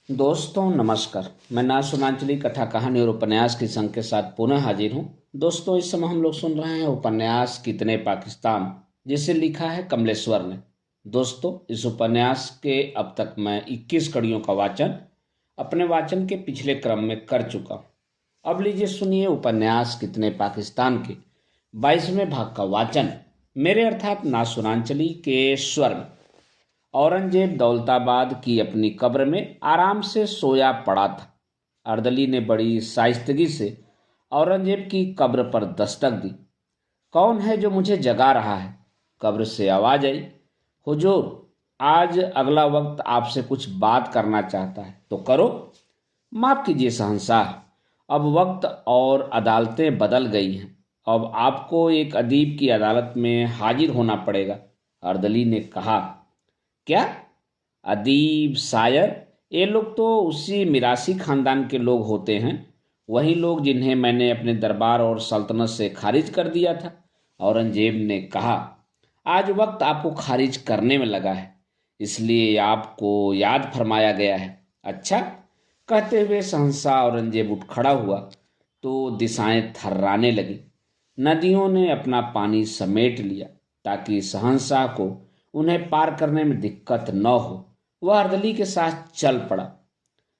दोस्तों नमस्कार। मैं नासुनांचली कथा कहानी और उपन्यास की संग के साथ पुनः हाजिर हूँ। दोस्तों इस समय हम लोग सुन रहे हैं उपन्यास कितने पाकिस्तान, जिसे लिखा है कमलेश्वर ने। दोस्तों इस उपन्यास के अब तक मैं 21 कड़ियों का वाचन अपने वाचन के पिछले क्रम में कर चुका हूँ। अब लीजिए सुनिए उपन्यास कितने पाकिस्तान के 22वें भाग का वाचन मेरे अर्थात नासुनांचली के स्वर में। औरंगजेब दौलताबाद की अपनी कब्र में आराम से सोया पड़ा था। अर्दली ने बड़ी शाइस्तगी से औरंगजेब की कब्र पर दस्तक दी। कौन है जो मुझे जगा रहा है? कब्र से आवाज आई। हुजूर, आज अगला वक्त आपसे कुछ बात करना चाहता है तो करो। माफ कीजिए शहंशाह, अब वक्त और अदालतें बदल गई हैं। अब आपको एक अदीब की अदालत में हाजिर होना पड़ेगा। अर्दली ने कहा। क्या? अदीब, शायर, ये लोग तो उसी मिरासी खानदान के लोग होते हैं, वही लोग जिन्हें मैंने अपने दरबार और सल्तनत से खारिज कर दिया था। औरंगजेब ने कहा। आज वक्त आपको खारिज करने में लगा है, इसलिए आपको याद फरमाया गया है। अच्छा, कहते हुए सहसा औरंगजेब उठ खड़ा हुआ तो दिशाएं थर्राने लगी। नदियों ने अपना पानी समेट लिया ताकि शहंशाह को उन्हें पार करने में दिक्कत न हो। वह अर्दली के साथ चल पड़ा।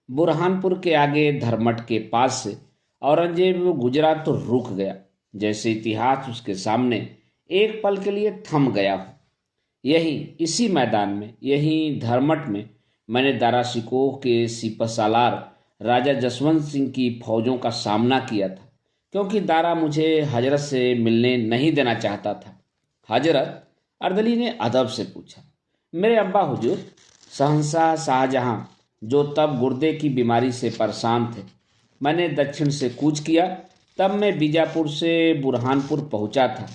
बुरहानपुर के आगे धरमट के पास से औरंगजेब गुजरा तो रुक गया, जैसे इतिहास उसके सामने एक पल के लिए थम गया हो। यही इसी मैदान में, यही धरमट में मैंने दारा शिकोह के सिपहसालार राजा जसवंत सिंह की फौजों का सामना किया था, क्योंकि दारा मुझे हजरत से मिलने नहीं देना चाहता था। हजरत? अर्दली ने अदब से पूछा। मेरे अब्बा हुजूर, शहंशाह शाहजहां, जो तब गुर्दे की बीमारी से परेशान थे। मैंने दक्षिण से कूच किया, तब मैं बीजापुर से बुरहानपुर पहुंचा था।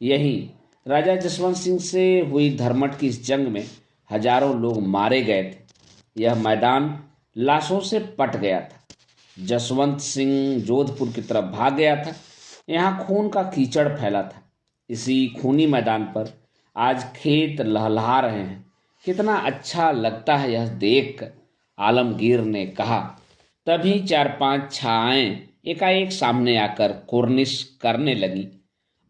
यहीं राजा जसवंत सिंह से हुई धरमट की इस जंग में हजारों लोग मारे गए थे। यह मैदान लाशों से पट गया था। जसवंत सिंह जोधपुर की तरफ भाग गया था। यहाँ खून का कीचड़ फैला था। इसी खूनी मैदान पर आज खेत लहलहा रहे हैं। कितना अच्छा लगता है यह देखकर, आलमगीर ने कहा। तभी चार पांच छाएं एकाएक सामने आकर कुर्निश करने लगी।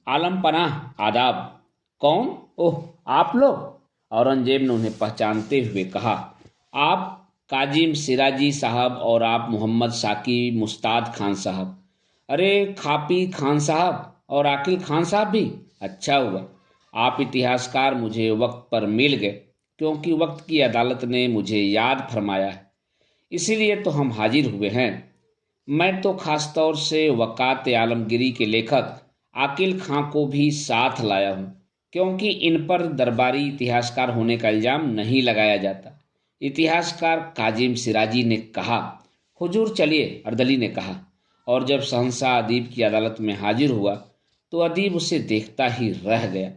आलम पनाह, आदाब। कौन? ओह, आप लोग? औरंगजेब ने उन्हें पहचानते हुए कहा। आप काजिम सिराजी साहब और आप मोहम्मद साकी मुस्ताद खान साहब। अरे खापी खान साहब और आकिल खान साहब भी। अच्छा हुआ आप इतिहासकार मुझे वक्त पर मिल गए, क्योंकि वक्त की अदालत ने मुझे याद फरमाया है, इसीलिए तो हम हाजिर हुए हैं। मैं तो खास तौर से वक़ात आलमगीरी के लेखक आकिल खां को भी साथ लाया हूँ, क्योंकि इन पर दरबारी इतिहासकार होने का इल्ज़ाम नहीं लगाया जाता। इतिहासकार काजिम सिराजी ने कहा। हुजूर चलिए, अर्दली ने कहा। और जब शहंशाह अदीब की अदालत में हाजिर हुआ तो अदीब उसे देखता ही रह गया।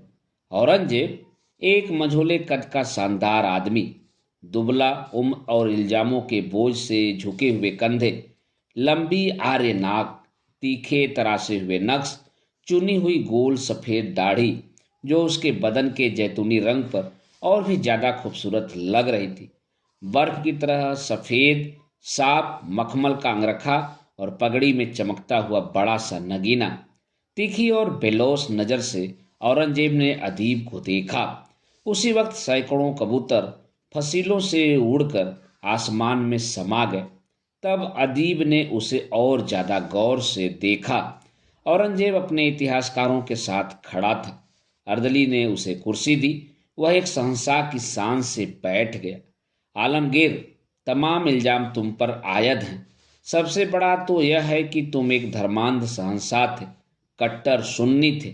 औरंगजेब एक मझोले कद का शानदार आदमी, दुबला उम्र और इल्जामों के बोझ से झुके हुए कंधे, लंबी आर्य नाक, तीखे तरासे हुए नक्श, चुनी हुई गोल सफ़ेद दाढ़ी जो उसके बदन के जैतूनी रंग पर और भी ज़्यादा खूबसूरत लग रही थी। बर्फ की तरह सफ़ेद, साफ मखमल का अंगरखा और पगड़ी में चमकता हुआ बड़ा सा नगीना। तीखी और बेलौस नज़र से औरंगजेब ने अदीब को देखा। उसी वक्त सैकड़ों कबूतर फसीलों से उड़कर आसमान में समा गए। तब अदीब ने उसे और ज़्यादा गौर से देखा। औरंगजेब अपने इतिहासकारों के साथ खड़ा था। अर्दली ने उसे कुर्सी दी। वह एक शहंशाह की शान से बैठ गया। आलमगीर, तमाम इल्जाम तुम पर आयद हैं। सबसे बड़ा तो यह है कि तुम एक धर्मांध शहंशाह थे, कट्टर सुन्नी थे।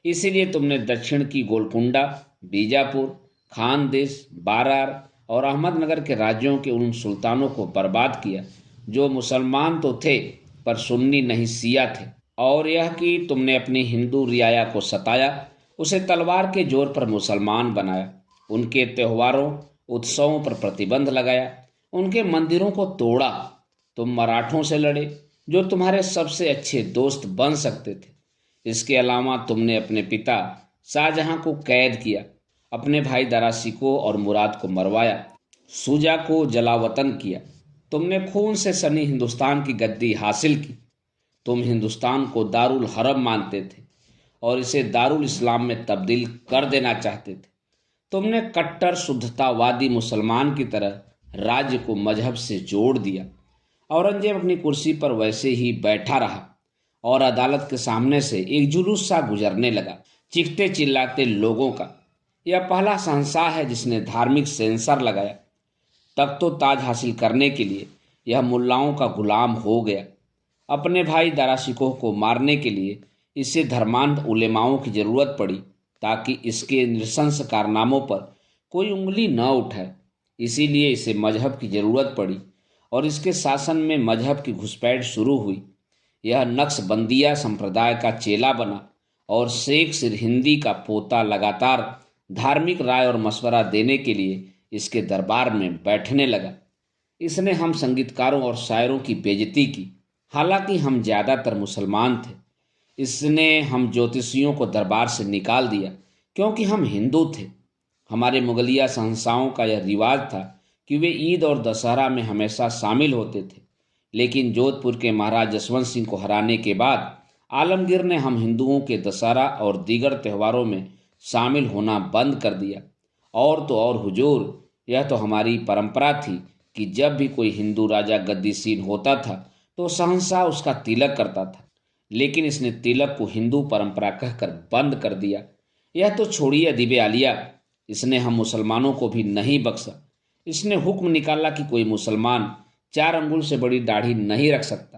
इसीलिए तुमने दक्षिण की गोलकुंडा, बीजापुर, खानदेश, बारार और अहमदनगर के राज्यों के उन सुल्तानों को बर्बाद किया जो मुसलमान तो थे पर सुन्नी नहीं, सिया थे। और यह कि तुमने अपनी हिंदू रियाया को सताया, उसे तलवार के जोर पर मुसलमान बनाया, उनके त्योहारों उत्सवों पर प्रतिबंध लगाया, उनके मंदिरों को तोड़ा। तुम मराठों से लड़े जो तुम्हारे सबसे अच्छे दोस्त बन सकते थे। इसके अलावा तुमने अपने पिता शाहजहां को कैद किया, अपने भाई दरासी को और मुराद को मरवाया, शुजा को जलावतन किया, तुमने खून से सनी हिंदुस्तान की गद्दी हासिल की। तुम हिंदुस्तान को दारुल हरम मानते थे और इसे दारुल इस्लाम में तब्दील कर देना चाहते थे। तुमने कट्टर शुद्धतावादी मुसलमान की तरह राज्य को मजहब से जोड़ दिया। औरंगजेब अपनी कुर्सी पर वैसे ही बैठा रहा और अदालत के सामने से एक जुलूस सा गुजरने लगा, चीखते चिल्लाते लोगों का। यह पहला शहंशाह है जिसने धार्मिक सेंसर लगाया। तब तो ताज हासिल करने के लिए यह मुल्लाओं का गुलाम हो गया। अपने भाई दारा शिकोह को मारने के लिए इसे धर्मांध उलेमाओं की जरूरत पड़ी ताकि इसके नृशंस कारनामों पर कोई उंगली न उठाए। इसीलिए इसे मजहब की जरूरत पड़ी और इसके शासन में मजहब की घुसपैठ शुरू हुई। यह नक्शबंदिया संप्रदाय का चेला बना और शेख सिरहिंदी का पोता लगातार धार्मिक राय और मशवरा देने के लिए इसके दरबार में बैठने लगा। इसने हम संगीतकारों और शायरों की बेइज्जती की, हालांकि हम ज़्यादातर मुसलमान थे। इसने हम ज्योतिषियों को दरबार से निकाल दिया क्योंकि हम हिंदू थे। हमारे मुगलिया शहंशाहों का यह रिवाज था कि वे ईद और दशहरा में हमेशा शामिल होते थे, लेकिन जोधपुर के महाराज जसवंत सिंह को हराने के बाद आलमगीर ने हम हिंदुओं के दशहरा और दीगर त्योहारों में शामिल होना बंद कर दिया। और तो और हुजूर, यह तो हमारी परंपरा थी कि जब भी कोई हिंदू राजा गद्दीसीन होता था तो शहंशाह उसका तिलक करता था, लेकिन इसने तिलक को हिंदू परंपरा कहकर बंद कर दिया। यह तो छोड़िए अदीब आलिया, इसने हम मुसलमानों को भी नहीं बख्शा। इसने हुक्म निकाला कि कोई मुसलमान 4 अंगुल से बड़ी दाढ़ी नहीं रख सकता।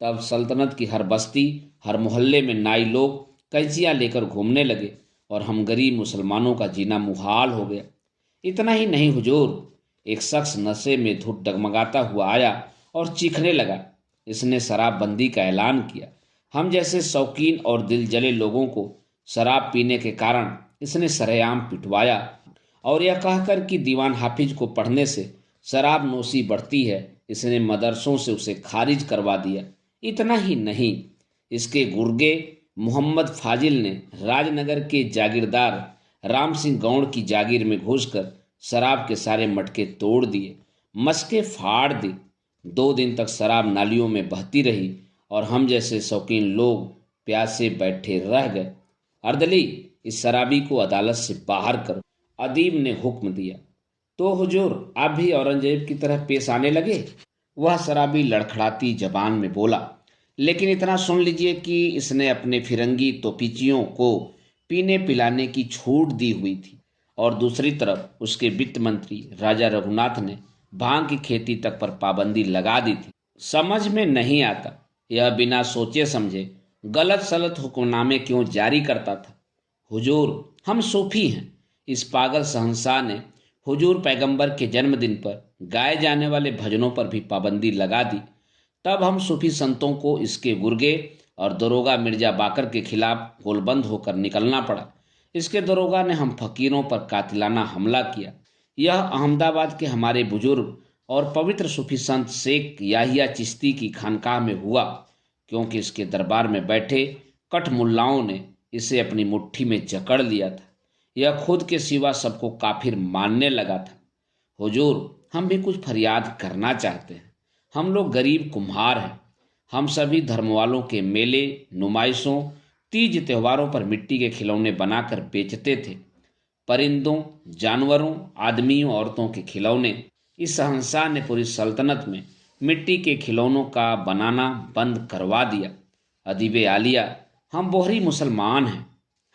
तब सल्तनत की हर बस्ती, हर मोहल्ले में नाई लोग कैंचियाँ लेकर घूमने लगे और हम गरीब मुसलमानों का जीना मुहाल हो गया। इतना ही नहीं हुजूर, एक शख्स नशे में धुत डगमगाता हुआ आया और चीखने लगा। इसने शराबबंदी का ऐलान किया। हम जैसे शौकीन और दिल जले लोगों को शराब पीने के कारण इसने सरेआम पिटवाया और यह कहकर कि दीवान हाफिज को पढ़ने से शराब नोशी बढ़ती है, इसने मदरसों से उसे खारिज करवा दिया। इतना ही नहीं, इसके गुर्गे मोहम्मद फाजिल ने राजनगर के जागीरदार राम सिंह गौड़ की जागीर में घुसकर शराब के सारे मटके तोड़ दिए, मस्के फाड़ दी। 2 दिन तक शराब नालियों में बहती रही और हम जैसे शौकीन लोग प्यासे बैठे रह गए। अर्दली, इस शराबी को अदालत से बाहर करो, अदीब ने हुक्म दिया। तो हुजूर, आप भी औरंगजेब की तरह पेश आने लगे? वह शराबी लड़खड़ाती जबान में बोला। लेकिन इतना सुन लीजिए कि इसने अपने फिरंगी तोपीचियों को पीने पिलाने की छूट दी हुई थी और दूसरी तरफ उसके वित्त मंत्री राजा रघुनाथ ने भांग की खेती तक पर पाबंदी लगा दी थी। समझ में नहीं आता यह बिना सोचे समझे गलत सलत हुक्मनामे क्यों जारी करता था। हुजूर, हम सूफी हैं। इस पागल शहंशाह ने हुजूर पैगंबर के जन्मदिन पर गाए जाने वाले भजनों पर भी पाबंदी लगा दी। तब हम सूफी संतों को इसके गुर्गे और दरोगा मिर्जा बाकर के खिलाफ गोलबंद होकर निकलना पड़ा। इसके दरोगा ने हम फकीरों पर कातिलाना हमला किया। यह अहमदाबाद के हमारे बुजुर्ग और पवित्र सूफी संत शेख याहिया चिश्ती की खानकाह में हुआ, क्योंकि इसके दरबार में बैठे कठ मुल्लाओं ने इसे अपनी मुट्ठी में जकड़ लिया था। यह खुद के सिवा सबको काफिर मानने लगा था। हुजूर, हम भी कुछ फरियाद करना चाहते हैं। हम लोग गरीब कुम्हार हैं। हम सभी धर्म वालों के मेले, नुमाइशों, तीज त्योहारों पर मिट्टी के खिलौने बनाकर बेचते थे। परिंदों, जानवरों, आदमियों, औरतों के खिलौने। इस शहंशाह ने पूरी सल्तनत में मिट्टी के खिलौनों का बनाना बंद करवा दिया। अदीब आलिया, हम बोहरी मुसलमान हैं।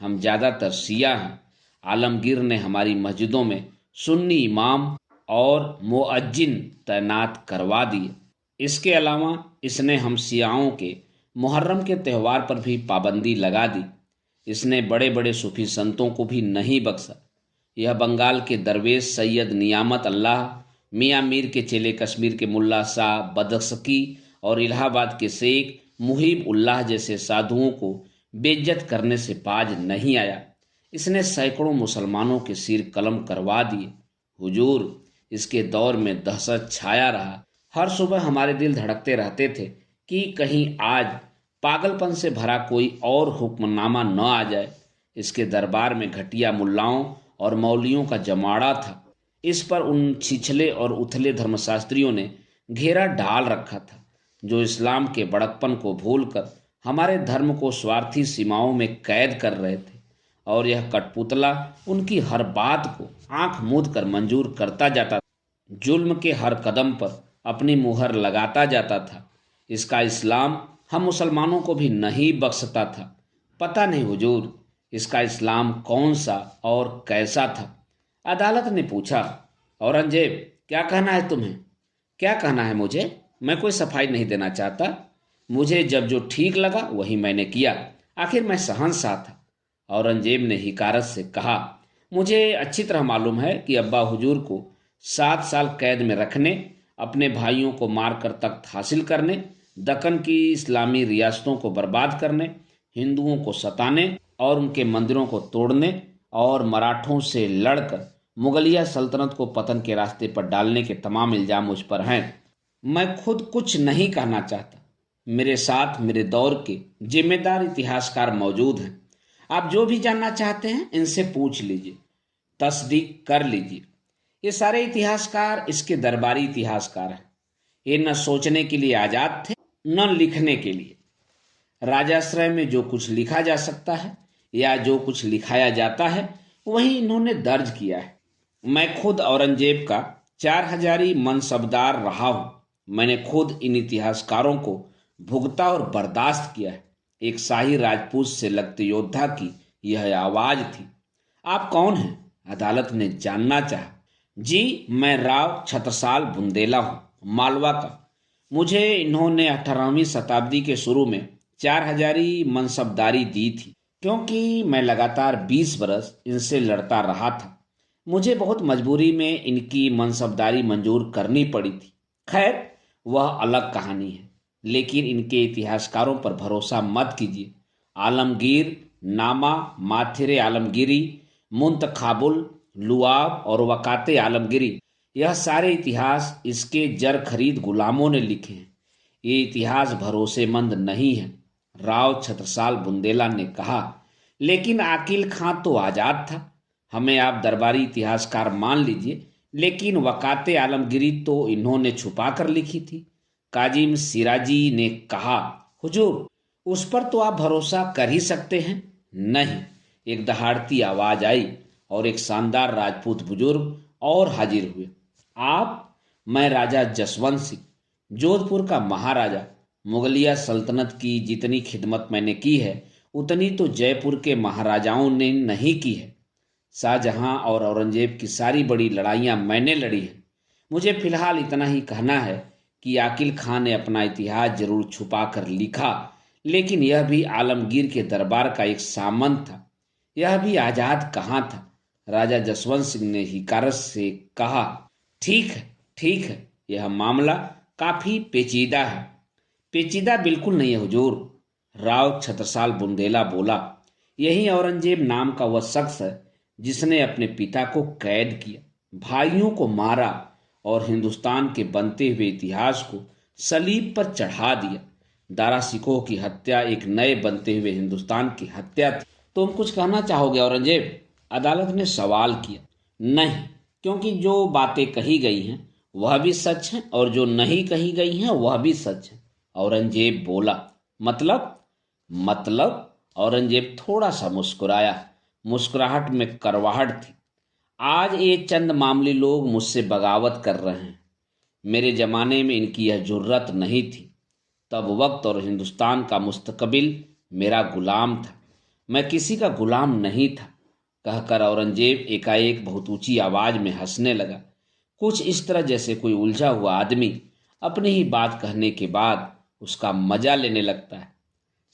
हम ज़्यादातर शिया हैं। आलमगीर ने हमारी मस्जिदों में सुन्नी इमाम और मुअज्जिन तैनात करवा दिए। इसके अलावा इसने हम शियाओं के मुहर्रम के त्यौहार पर भी पाबंदी लगा दी। इसने बड़े बड़े सूफी संतों को भी नहीं बख्शा। यह बंगाल के दरवेश सैयद नियामत अल्लाह, मियाँ मीर के चेले कश्मीर के मुल्ला शाह बदख्शकी और इलाहाबाद के शेख मुहिब उल्लाह जैसे साधुओं को बेइज्जत करने से बाज नहीं आया। इसने सैकड़ों मुसलमानों के सिर कलम करवा दिए। हुजूर, इसके दौर में दहशत छाया रहा। हर सुबह हमारे दिल धड़कते रहते थे कि कहीं आज पागलपन से भरा कोई और हुक्मनामा न आ जाए। इसके दरबार में घटिया मुल्लाओं और मौलियों का जमाड़ा था। इस पर उन छिछले और उथले धर्मशास्त्रियों ने घेरा डाल रखा था, जो इस्लाम के बड़कपन को भूलकर हमारे धर्म को स्वार्थी सीमाओं में कैद कर रहे थे। और यह कठपुतला उनकी हर बात को आंख मूंद कर मंजूर करता जाता, जुल्म के हर कदम पर अपनी मुहर लगाता जाता था। इसका इस्लाम हम मुसलमानों को भी नहीं बख्शता था। पता नहीं हुजूर, इसका इस्लाम कौन सा और कैसा था? अदालत ने पूछा। औरंगजेब, क्या कहना है तुम्हें? क्या कहना है मुझे? मैं कोई सफाई नहीं देना चाहता। मुझे जब जो ठीक लगा वही मैंने किया। आखिर मैं शहंशाह था। औरंगजेब ने हिकारत से कहा, मुझे अच्छी तरह मालूम है कि अब्बा हुजूर को 7 साल कैद में रखने, अपने भाइयों को मारकर तख्त हासिल करने, दक्कन की इस्लामी रियासतों को बर्बाद करने, हिंदुओं को सताने और उनके मंदिरों को तोड़ने और मराठों से लड़कर मुगलिया सल्तनत को पतन के रास्ते पर डालने के तमाम इल्जाम मुझ पर हैं। मैं खुद कुछ नहीं कहना चाहता। मेरे साथ मेरे दौर के जिम्मेदार इतिहासकार मौजूद हैं। आप जो भी जानना चाहते हैं इनसे पूछ लीजिए, तस्दीक कर लीजिए। ये सारे इतिहासकार इसके दरबारी इतिहासकार हैं। ये न सोचने के लिए आजाद थे, न लिखने के लिए। राजाश्रय में जो कुछ लिखा जा सकता है या जो कुछ लिखाया जाता है वही इन्होंने दर्ज किया है। मैं खुद औरंगजेब का 4000 मनसबदार रहा हूं। मैंने खुद इन इतिहासकारों को भुगता और बर्दाश्त किया है। एक शाही राजपूत से लगते योद्धा की यह आवाज थी। आप कौन हैं? अदालत ने जानना चाहा। जी, मैं राव छत्रसाल बुंदेला हूँ, मालवा का। मुझे इन्होंने 18वीं शताब्दी के शुरू में 4000 मनसबदारी दी थी, क्योंकि मैं लगातार 20 बरस इनसे लड़ता रहा था। मुझे बहुत मजबूरी में इनकी मनसबदारी मंजूर करनी पड़ी थी। खैर, वह अलग कहानी है। लेकिन इनके इतिहासकारों पर भरोसा मत कीजिए। आलमगीर नामा, माथिरे आलमगिरी, मुंतखाबुल, लुआब और वकाते आलमगिरी, यह सारे इतिहास इसके जर खरीद गुलामों ने लिखे हैं। ये इतिहास भरोसेमंद नहीं है, राव छत्रसाल बुंदेला ने कहा। लेकिन आकिल खां तो आजाद था। हमें आप दरबारी इतिहासकार मान लीजिए, लेकिन वकाते आलमगिरी तो इन्होंने छुपा कर लिखी थी। काजिम सिराजी ने कहा, हुजूर, उस पर तो आप भरोसा कर ही सकते हैं। नहीं, एक दहाड़ती आवाज आई और एक शानदार राजपूत बुजुर्ग और हाजिर हुए। आप? मैं राजा जसवंत सिंह, जोधपुर का महाराजा। मुगलिया सल्तनत की जितनी खिदमत मैंने की है उतनी तो जयपुर के महाराजाओं ने नहीं की है। शाहजहां और औरंगजेब की सारी बड़ी लड़ाइयां मैंने लड़ी हैं। मुझे फिलहाल इतना ही कहना है कि आकिल खान ने अपना इतिहास जरूर छुपा कर लिखा, लेकिन यह भी आलमगीर के दरबार का एक सामंत था। यह भी आजाद कहाँ था? राजा जसवंत सिंह ने हिकारत से कहा। ठीक है, ठीक है, यह मामला काफी पेचीदा है। पेचीदा बिल्कुल नहीं है हुजूर, राव छत्रसाल बुंदेला बोला। यही औरंगजेब नाम का वह शख्स है जिसने अपने पिता को कैद किया, भाइयों को मारा और हिंदुस्तान के बनते हुए इतिहास को सलीब पर चढ़ा दिया। दारा सिकोह की हत्या एक नए बनते हुए हिंदुस्तान की हत्या थी। तुम कुछ कहना चाहोगे औरंगजेब? अदालत ने सवाल किया। नहीं, क्योंकि जो बातें कही गई हैं वह भी सच है और जो नहीं कही गई हैं वह भी सच है, औरंगजेब बोला। मतलब? औरंगजेब थोड़ा सा मुस्कुराया। मुस्कुराहट में करवाहट थी। आज ये चंद मामूली लोग मुझसे बगावत कर रहे हैं। मेरे जमाने में इनकी यह जुर्रत नहीं थी। तब वक्त और हिंदुस्तान का मुस्तकबिल मेरा गुलाम था, मैं किसी का गुलाम नहीं था। कहकर औरंगजेब एकाएक बहुत ऊंची आवाज में हंसने लगा, कुछ इस तरह जैसे कोई उलझा हुआ आदमी अपनी ही बात कहने के बाद उसका मजा लेने लगता है।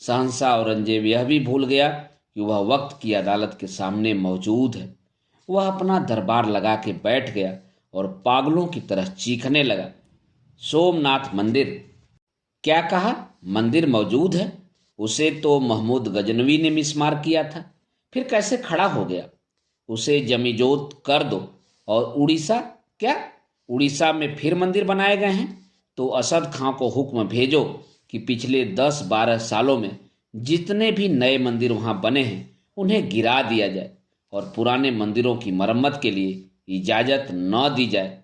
सहसा औरंगजेब यह भी भूल गया कि वह वक्त की अदालत के सामने मौजूद है। वह अपना दरबार लगा के बैठ गया और पागलों की तरह चीखने लगा। सोमनाथ मंदिर? क्या कहा? मंदिर मौजूद है? उसे तो महमूद गजनवी ने मिसमार किया था, फिर कैसे खड़ा हो गया? उसे जमीजोत कर दो। और उड़ीसा? क्या उड़ीसा में फिर मंदिर बनाए गए हैं? तो असद खां को हुक्म भेजो कि पिछले 10-12 सालों में जितने भी नए मंदिर वहां बने हैं उन्हें गिरा दिया जाए और पुराने मंदिरों की मरम्मत के लिए इजाजत न दी जाए।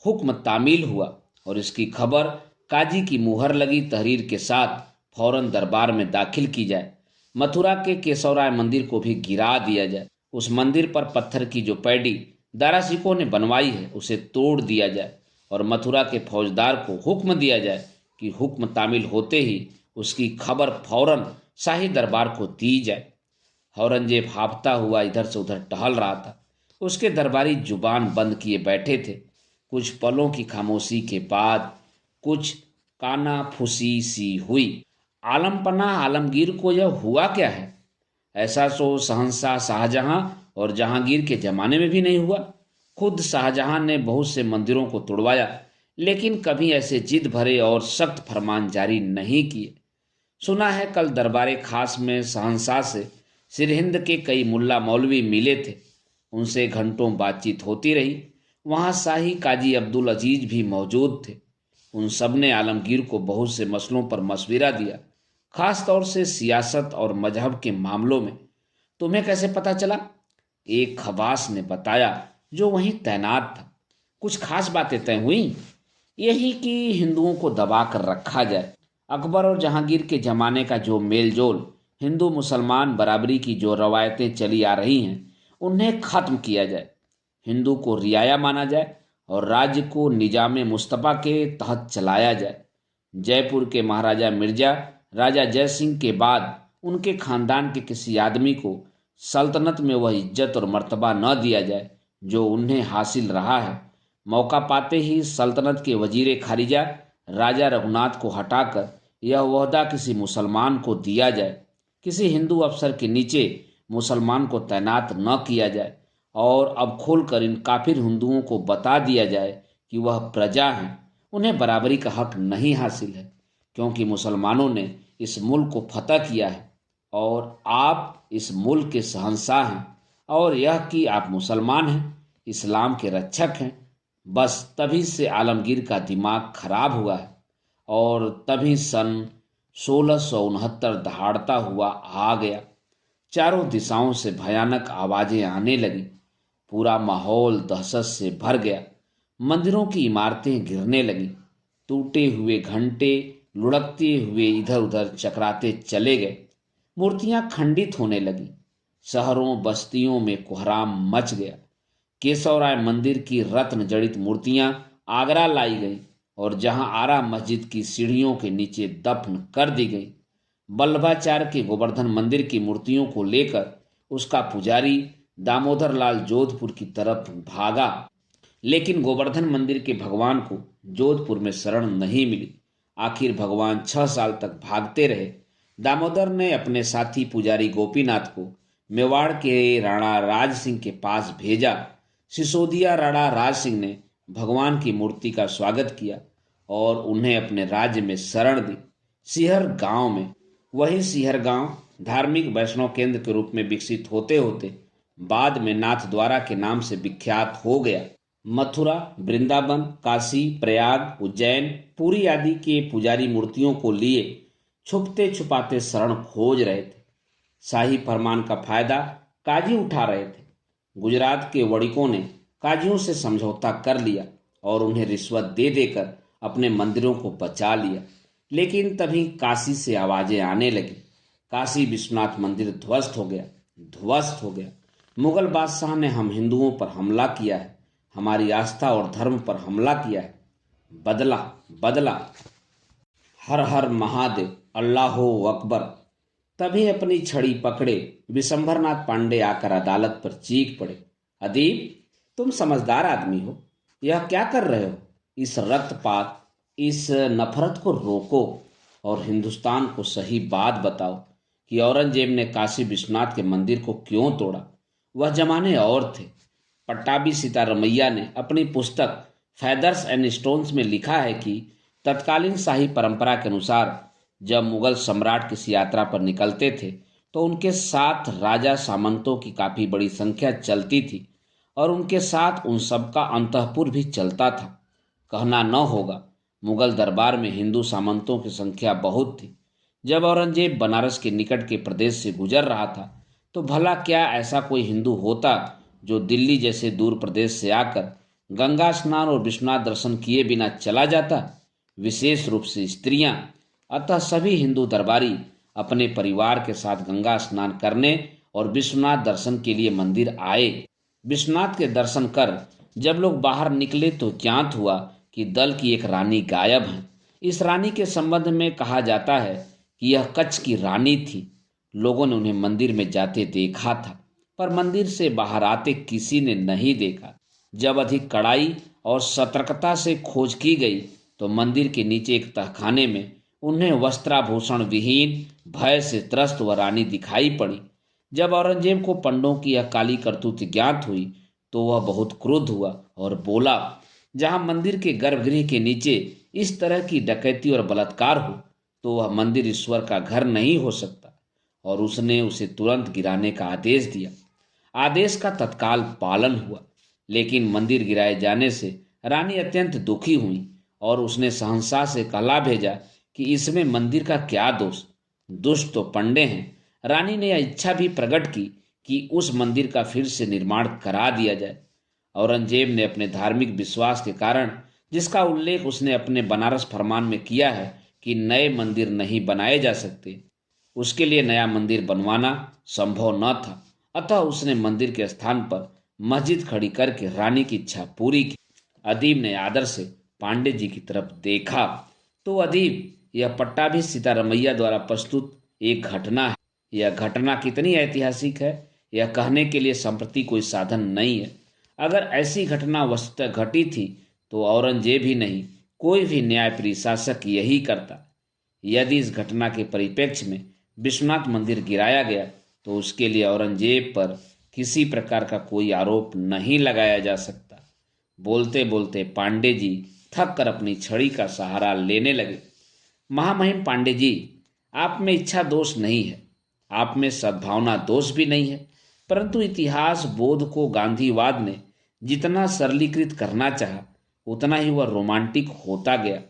हुक्म तामील हुआ और इसकी खबर काजी की मुहर लगी तहरीर के साथ फौरन दरबार में दाखिल की जाए। मथुरा के केशवराय मंदिर को भी गिरा दिया जाए। उस मंदिर पर पत्थर की जो पैड़ी दारासिकों ने बनवाई है उसे तोड़ दिया जाए और मथुरा के फौजदार को हुक्म दिया जाए कि हुक्म तामील होते ही उसकी खबर फौरन शाही दरबार को दी जाए। औरंगजेब हांफता हुआ इधर से उधर टहल रहा था। उसके दरबारी जुबान बंद किए बैठे थे। कुछ पलों की खामोशी के बाद कुछ काना फूसी सी हुई। आलमपना आलमगीर को यह हुआ क्या है? ऐसा तो शहंशाह शाहजहां और जहांगीर के जमाने में भी नहीं हुआ। खुद शाहजहां ने बहुत से मंदिरों को तोड़वाया, लेकिन कभी ऐसे जिद भरे और सख्त फरमान जारी नहीं किए। सुना है कल दरबारे खास में शहंशाह से सिरहिंद के कई मुल्ला मौलवी मिले थे। उनसे घंटों बातचीत होती रही। वहाँ शाही काजी अब्दुल अजीज भी मौजूद थे। उन सब ने आलमगीर को बहुत से मसलों पर मशविरा दिया, खास तौर से सियासत और मजहब के मामलों में। तुम्हें कैसे पता चला? एक खवास ने बताया जो वहीं तैनात था। कुछ खास बातें तय हुई। यही कि हिंदुओं को दबा कर रखा जाए। अकबर और जहांगीर के जमाने का जो मेलजोल, हिंदू मुसलमान बराबरी की जो रवायतें चली आ रही हैं, उन्हें खत्म किया जाए। हिंदू को रियाया माना जाए और राज्य को निजाम मुस्तफ़ा के तहत चलाया जाए। जयपुर के महाराजा मिर्जा राजा जय सिंह के बाद उनके खानदान के किसी आदमी को सल्तनत में वह इज्जत और मर्तबा न दिया जाए जो उन्हें हासिल रहा है। मौका पाते ही सल्तनत के वजीर खारिजा राजा रघुनाथ को हटाकर यह ओहदा किसी मुसलमान को दिया जाए। किसी हिंदू अफसर के नीचे मुसलमान को तैनात न किया जाए और अब खोलकर इन काफिर हिंदुओं को बता दिया जाए कि वह प्रजा हैं, उन्हें बराबरी का हक नहीं हासिल है, क्योंकि मुसलमानों ने इस मुल्क को फतह किया है और आप इस मुल्क के शहंशाह हैं, और यह कि आप मुसलमान हैं, इस्लाम के रक्षक हैं। बस तभी से आलमगीर का दिमाग खराब हुआ है और तभी सन 1669 दहाड़ता हुआ आ गया। चारों दिशाओं से भयानक आवाजें आने लगी। पूरा माहौल दहशत से भर गया। मंदिरों की इमारतें गिरने लगी। टूटे हुए घंटे लुढ़कते हुए इधर उधर चकराते चले गए। मूर्तियां खंडित होने लगी। शहरों बस्तियों में कोहराम मच गया। केशवराय मंदिर की रत्न जड़ित मूर्तियां आगरा लाई गईं और जहां आरा मस्जिद की सीढ़ियों के नीचे दफन कर दी गई। बल्लभाचार्य के गोवर्धन मंदिर की मूर्तियों को लेकर उसका पुजारी दामोदर लाल जोधपुर की तरफ भागा, लेकिन गोवर्धन मंदिर के भगवान को जोधपुर में शरण नहीं मिली। आखिर भगवान 6 साल तक भागते रहे। दामोदर ने अपने साथी पुजारी गोपीनाथ को मेवाड़ के राणा राज सिंह के पास भेजा। सिसोदिया राणा राज सिंह ने भगवान की मूर्ति का स्वागत किया और उन्हें अपने राज्य में शरण दी, सिहर गांव में। वही सिहर गांव धार्मिक वैष्णव केंद्र के रूप में विकसित होते होते बाद में नाथ द्वारा के नाम से विख्यात हो गया। मथुरा, वृंदावन, काशी, प्रयाग, उज्जैन, पुरी आदि के पुजारी मूर्तियों को लिए छुपते छुपाते शरण खोज रहे थे। शाही फरमान का फायदा काजी उठा रहे थे। गुजरात के वणिकों ने काजियों से समझौता कर लिया और उन्हें रिश्वत दे देकर अपने मंदिरों को बचा लिया। लेकिन तभी काशी से आवाजें आने लगी। काशी विश्वनाथ मंदिर ध्वस्त हो गया, ध्वस्त हो गया। मुगल बादशाह ने हम हिंदुओं पर हमला किया है, हमारी आस्था और धर्म पर हमला किया है। बदला बदला। हर हर महादेव, अल्लाहो अकबर। तभी अपनी छड़ी पकड़े विशंभरनाथ पांडे आकर अदालत पर चीख पड़े, अदीब, तुम समझदार आदमी हो, यह क्या कर रहे हो? इस रक्तपात, इस नफरत को रोको और हिंदुस्तान को सही बात बताओ कि औरंगजेब ने काशी विश्वनाथ के मंदिर को क्यों तोड़ा। वह जमाने और थे। पट्टाभी सीतारमैया ने अपनी पुस्तक फेदर्स एंड स्टोन्स में लिखा है कि तत्कालीन शाही परंपरा के अनुसार जब मुगल सम्राट किसी यात्रा पर निकलते थे तो उनके साथ राजा सामंतों की काफी बड़ी संख्या चलती थी और उनके साथ उन सबका अंतःपुर भी चलता था। कहना न होगा, मुगल दरबार में हिंदू सामंतों की संख्या बहुत थी। जब औरंगजेब बनारस के निकट के प्रदेश से गुजर रहा था तो भला क्या ऐसा कोई हिंदू होता जो दिल्ली जैसे दूर प्रदेश से आकर गंगा स्नान और विश्वनाथ दर्शन किए बिना चला जाता, विशेष रूप से स्त्रियां। अतः सभी हिंदू दरबारी अपने परिवार के साथ गंगा स्नान करने और विश्वनाथ दर्शन के लिए मंदिर आए। विश्वनाथ के दर्शन कर जब लोग बाहर निकले तो ज्ञात हुआ कि दल की एक रानी गायब है। इस रानी के संबंध में कहा जाता है कि यह कच्छ की रानी थी। लोगों ने उन्हें मंदिर में जाते देखा था, पर मंदिर से बाहर आते किसी ने नहीं देखा। जब अधिक कड़ाई और सतर्कता से खोज की गई तो मंदिर के नीचे एक तहखाने में उन्हें वस्त्राभूषण विहीन, भय से त्रस्त वह रानी दिखाई पड़ी। जब औरंगजेब को पंडों की यह काली करतूत ज्ञात हुई तो वह बहुत क्रुद्ध हुआ और बोला, जहां मंदिर के गर्भगृह के नीचे इस तरह की डकैती और बलात्कार हो तो वह मंदिर ईश्वर का घर नहीं हो सकता, और उसने उसे तुरंत गिराने का आदेश दिया। आदेश का तत्काल पालन हुआ, लेकिन मंदिर गिराए जाने से रानी अत्यंत दुखी हुई और उसने शहंशाह से कहला भेजा कि इसमें मंदिर का क्या दोष, दुष्ट तो पंडे हैं। रानी ने यह इच्छा भी प्रकट की कि उस मंदिर का फिर से निर्माण करा दिया जाए। औरंगजेब ने अपने धार्मिक विश्वास के कारण, जिसका उल्लेख उसने अपने बनारस फरमान में किया है कि नए मंदिर नहीं बनाए जा सकते, उसके लिए नया मंदिर बनवाना संभव न था। अतः उसने मंदिर के स्थान पर मस्जिद खड़ी करके रानी की इच्छा पूरी की। अदीब ने आदर से पांडे जी की तरफ देखा तो अदीब, यह पट्टाभी सीतारमैया द्वारा प्रस्तुत एक घटना है। यह घटना कितनी ऐतिहासिक है, यह कहने के लिए संप्रति कोई साधन नहीं है। अगर ऐसी घटना वस्तुतः घटी थी तो औरंगजेब ही नहीं, कोई भी न्यायप्रिय शासक यही करता। यदि इस घटना के परिप्रेक्ष्य में विश्वनाथ मंदिर गिराया गया तो उसके लिए औरंगजेब पर किसी प्रकार का कोई आरोप नहीं लगाया जा सकता। बोलते बोलते पांडे जी थक कर अपनी छड़ी का सहारा लेने लगे। महामहिम पांडे जी, आप में इच्छा दोष नहीं है, आप में सद्भावना दोष भी नहीं है, परंतु इतिहास बोध को गांधीवाद ने जितना सरलीकृत करना चाहा उतना ही वह रोमांटिक होता गया।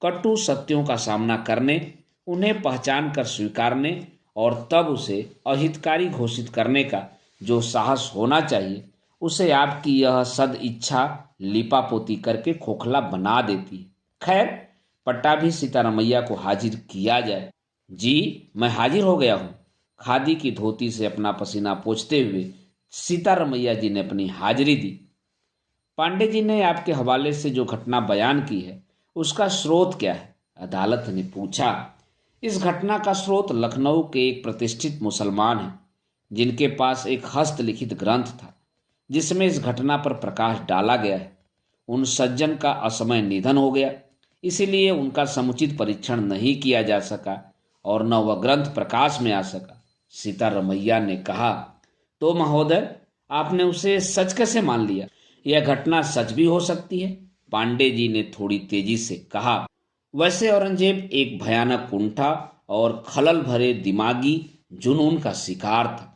कटु सत्यों का सामना करने, उन्हें पहचान कर स्वीकारने और तब उसे अहितकारी घोषित करने का जो साहस होना चाहिए, उसे आपकी यह सद इच्छा लिपापोती करके खोखला बना देती है। खैर, पट्टाभी सीतारमैया को हाजिर किया जाए। जी, मैं हाजिर हो गया हूँ। खादी की धोती से अपना पसीना पोंछते हुए सीतारमैया जी ने अपनी हाजिरी दी। पांडे जी ने आपके हवाले से जो घटना बयान की है उसका स्रोत क्या है? अदालत ने पूछा। इस घटना का स्रोत लखनऊ के एक प्रतिष्ठित मुसलमान हैं, जिनके पास एक हस्तलिखित ग्रंथ था जिसमें इस घटना पर प्रकाश डाला गया है। उन सज्जन का असमय निधन हो गया, इसीलिए उनका समुचित परीक्षण नहीं किया जा सका और न वह ग्रंथ प्रकाश में आ सका। सीतारमैया ने कहा, तो महोदय, आपने उसे सच कैसे मान लिया? यह घटना सच भी हो सकती है, पांडे जी ने थोड़ी तेजी से कहा। वैसे औरंगजेब एक भयानक कुंठा और खलल भरे दिमागी जुनून का शिकार था,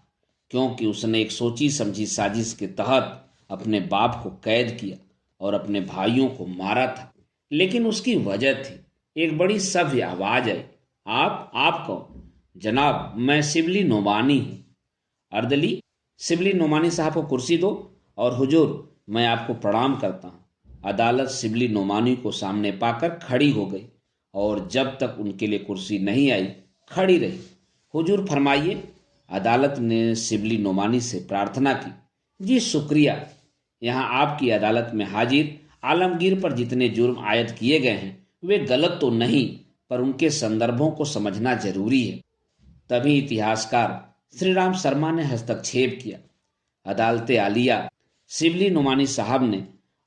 क्योंकि उसने एक सोची समझी साजिश के तहत अपने बाप को कैद किया और अपने भाइयों को मारा था। लेकिन उसकी वजह थी। एक बड़ी सभ्य आवाज आई, आप कौन? जनाब, मैं शिबली नोमानी हूँ। अर्दली, शिबली नोमानी साहब को कुर्सी दो। और हुजूर, मैं आपको प्रणाम करता हूँ। अदालत शिबली नोमानी को सामने पाकर खड़ी हो गई और जब तक उनके लिए कुर्सी नहीं आई खड़ी रही। हुजूर फरमाइए। अदालत ने शिबली नोमानी से प्रार्थना की। जी शुक्रिया। यहाँ आपकी अदालत में हाजिर आलमगीर पर जितने जुर्म आयद किए गए हैं वे गलत तो नहीं, पर उनके संदर्भों को समझना जरूरी है। तभी इतिहासकार श्री राम शर्मा ने हस्तक्षेप किया। अदालत आलिया, शिबली नोमानी साहब ने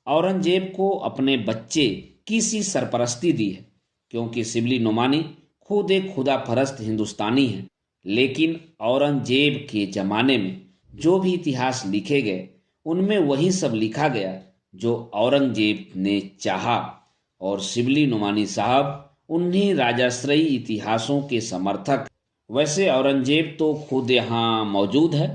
औरंगजेब को अपने बच्चे की सी सरपरस्ती दी है, क्योंकि शिबली नोमानी खुद एक खुदा परस्त हिंदुस्तानी है। लेकिन औरंगजेब के जमाने में जो भी इतिहास लिखे गए उनमें वही सब लिखा गया जो औरंगजेब ने चाहा, और शिबली नोमानी साहब उन्हीं राजाश्रयी इतिहासों के समर्थक। वैसे औरंगजेब तो खुद यहाँ मौजूद है।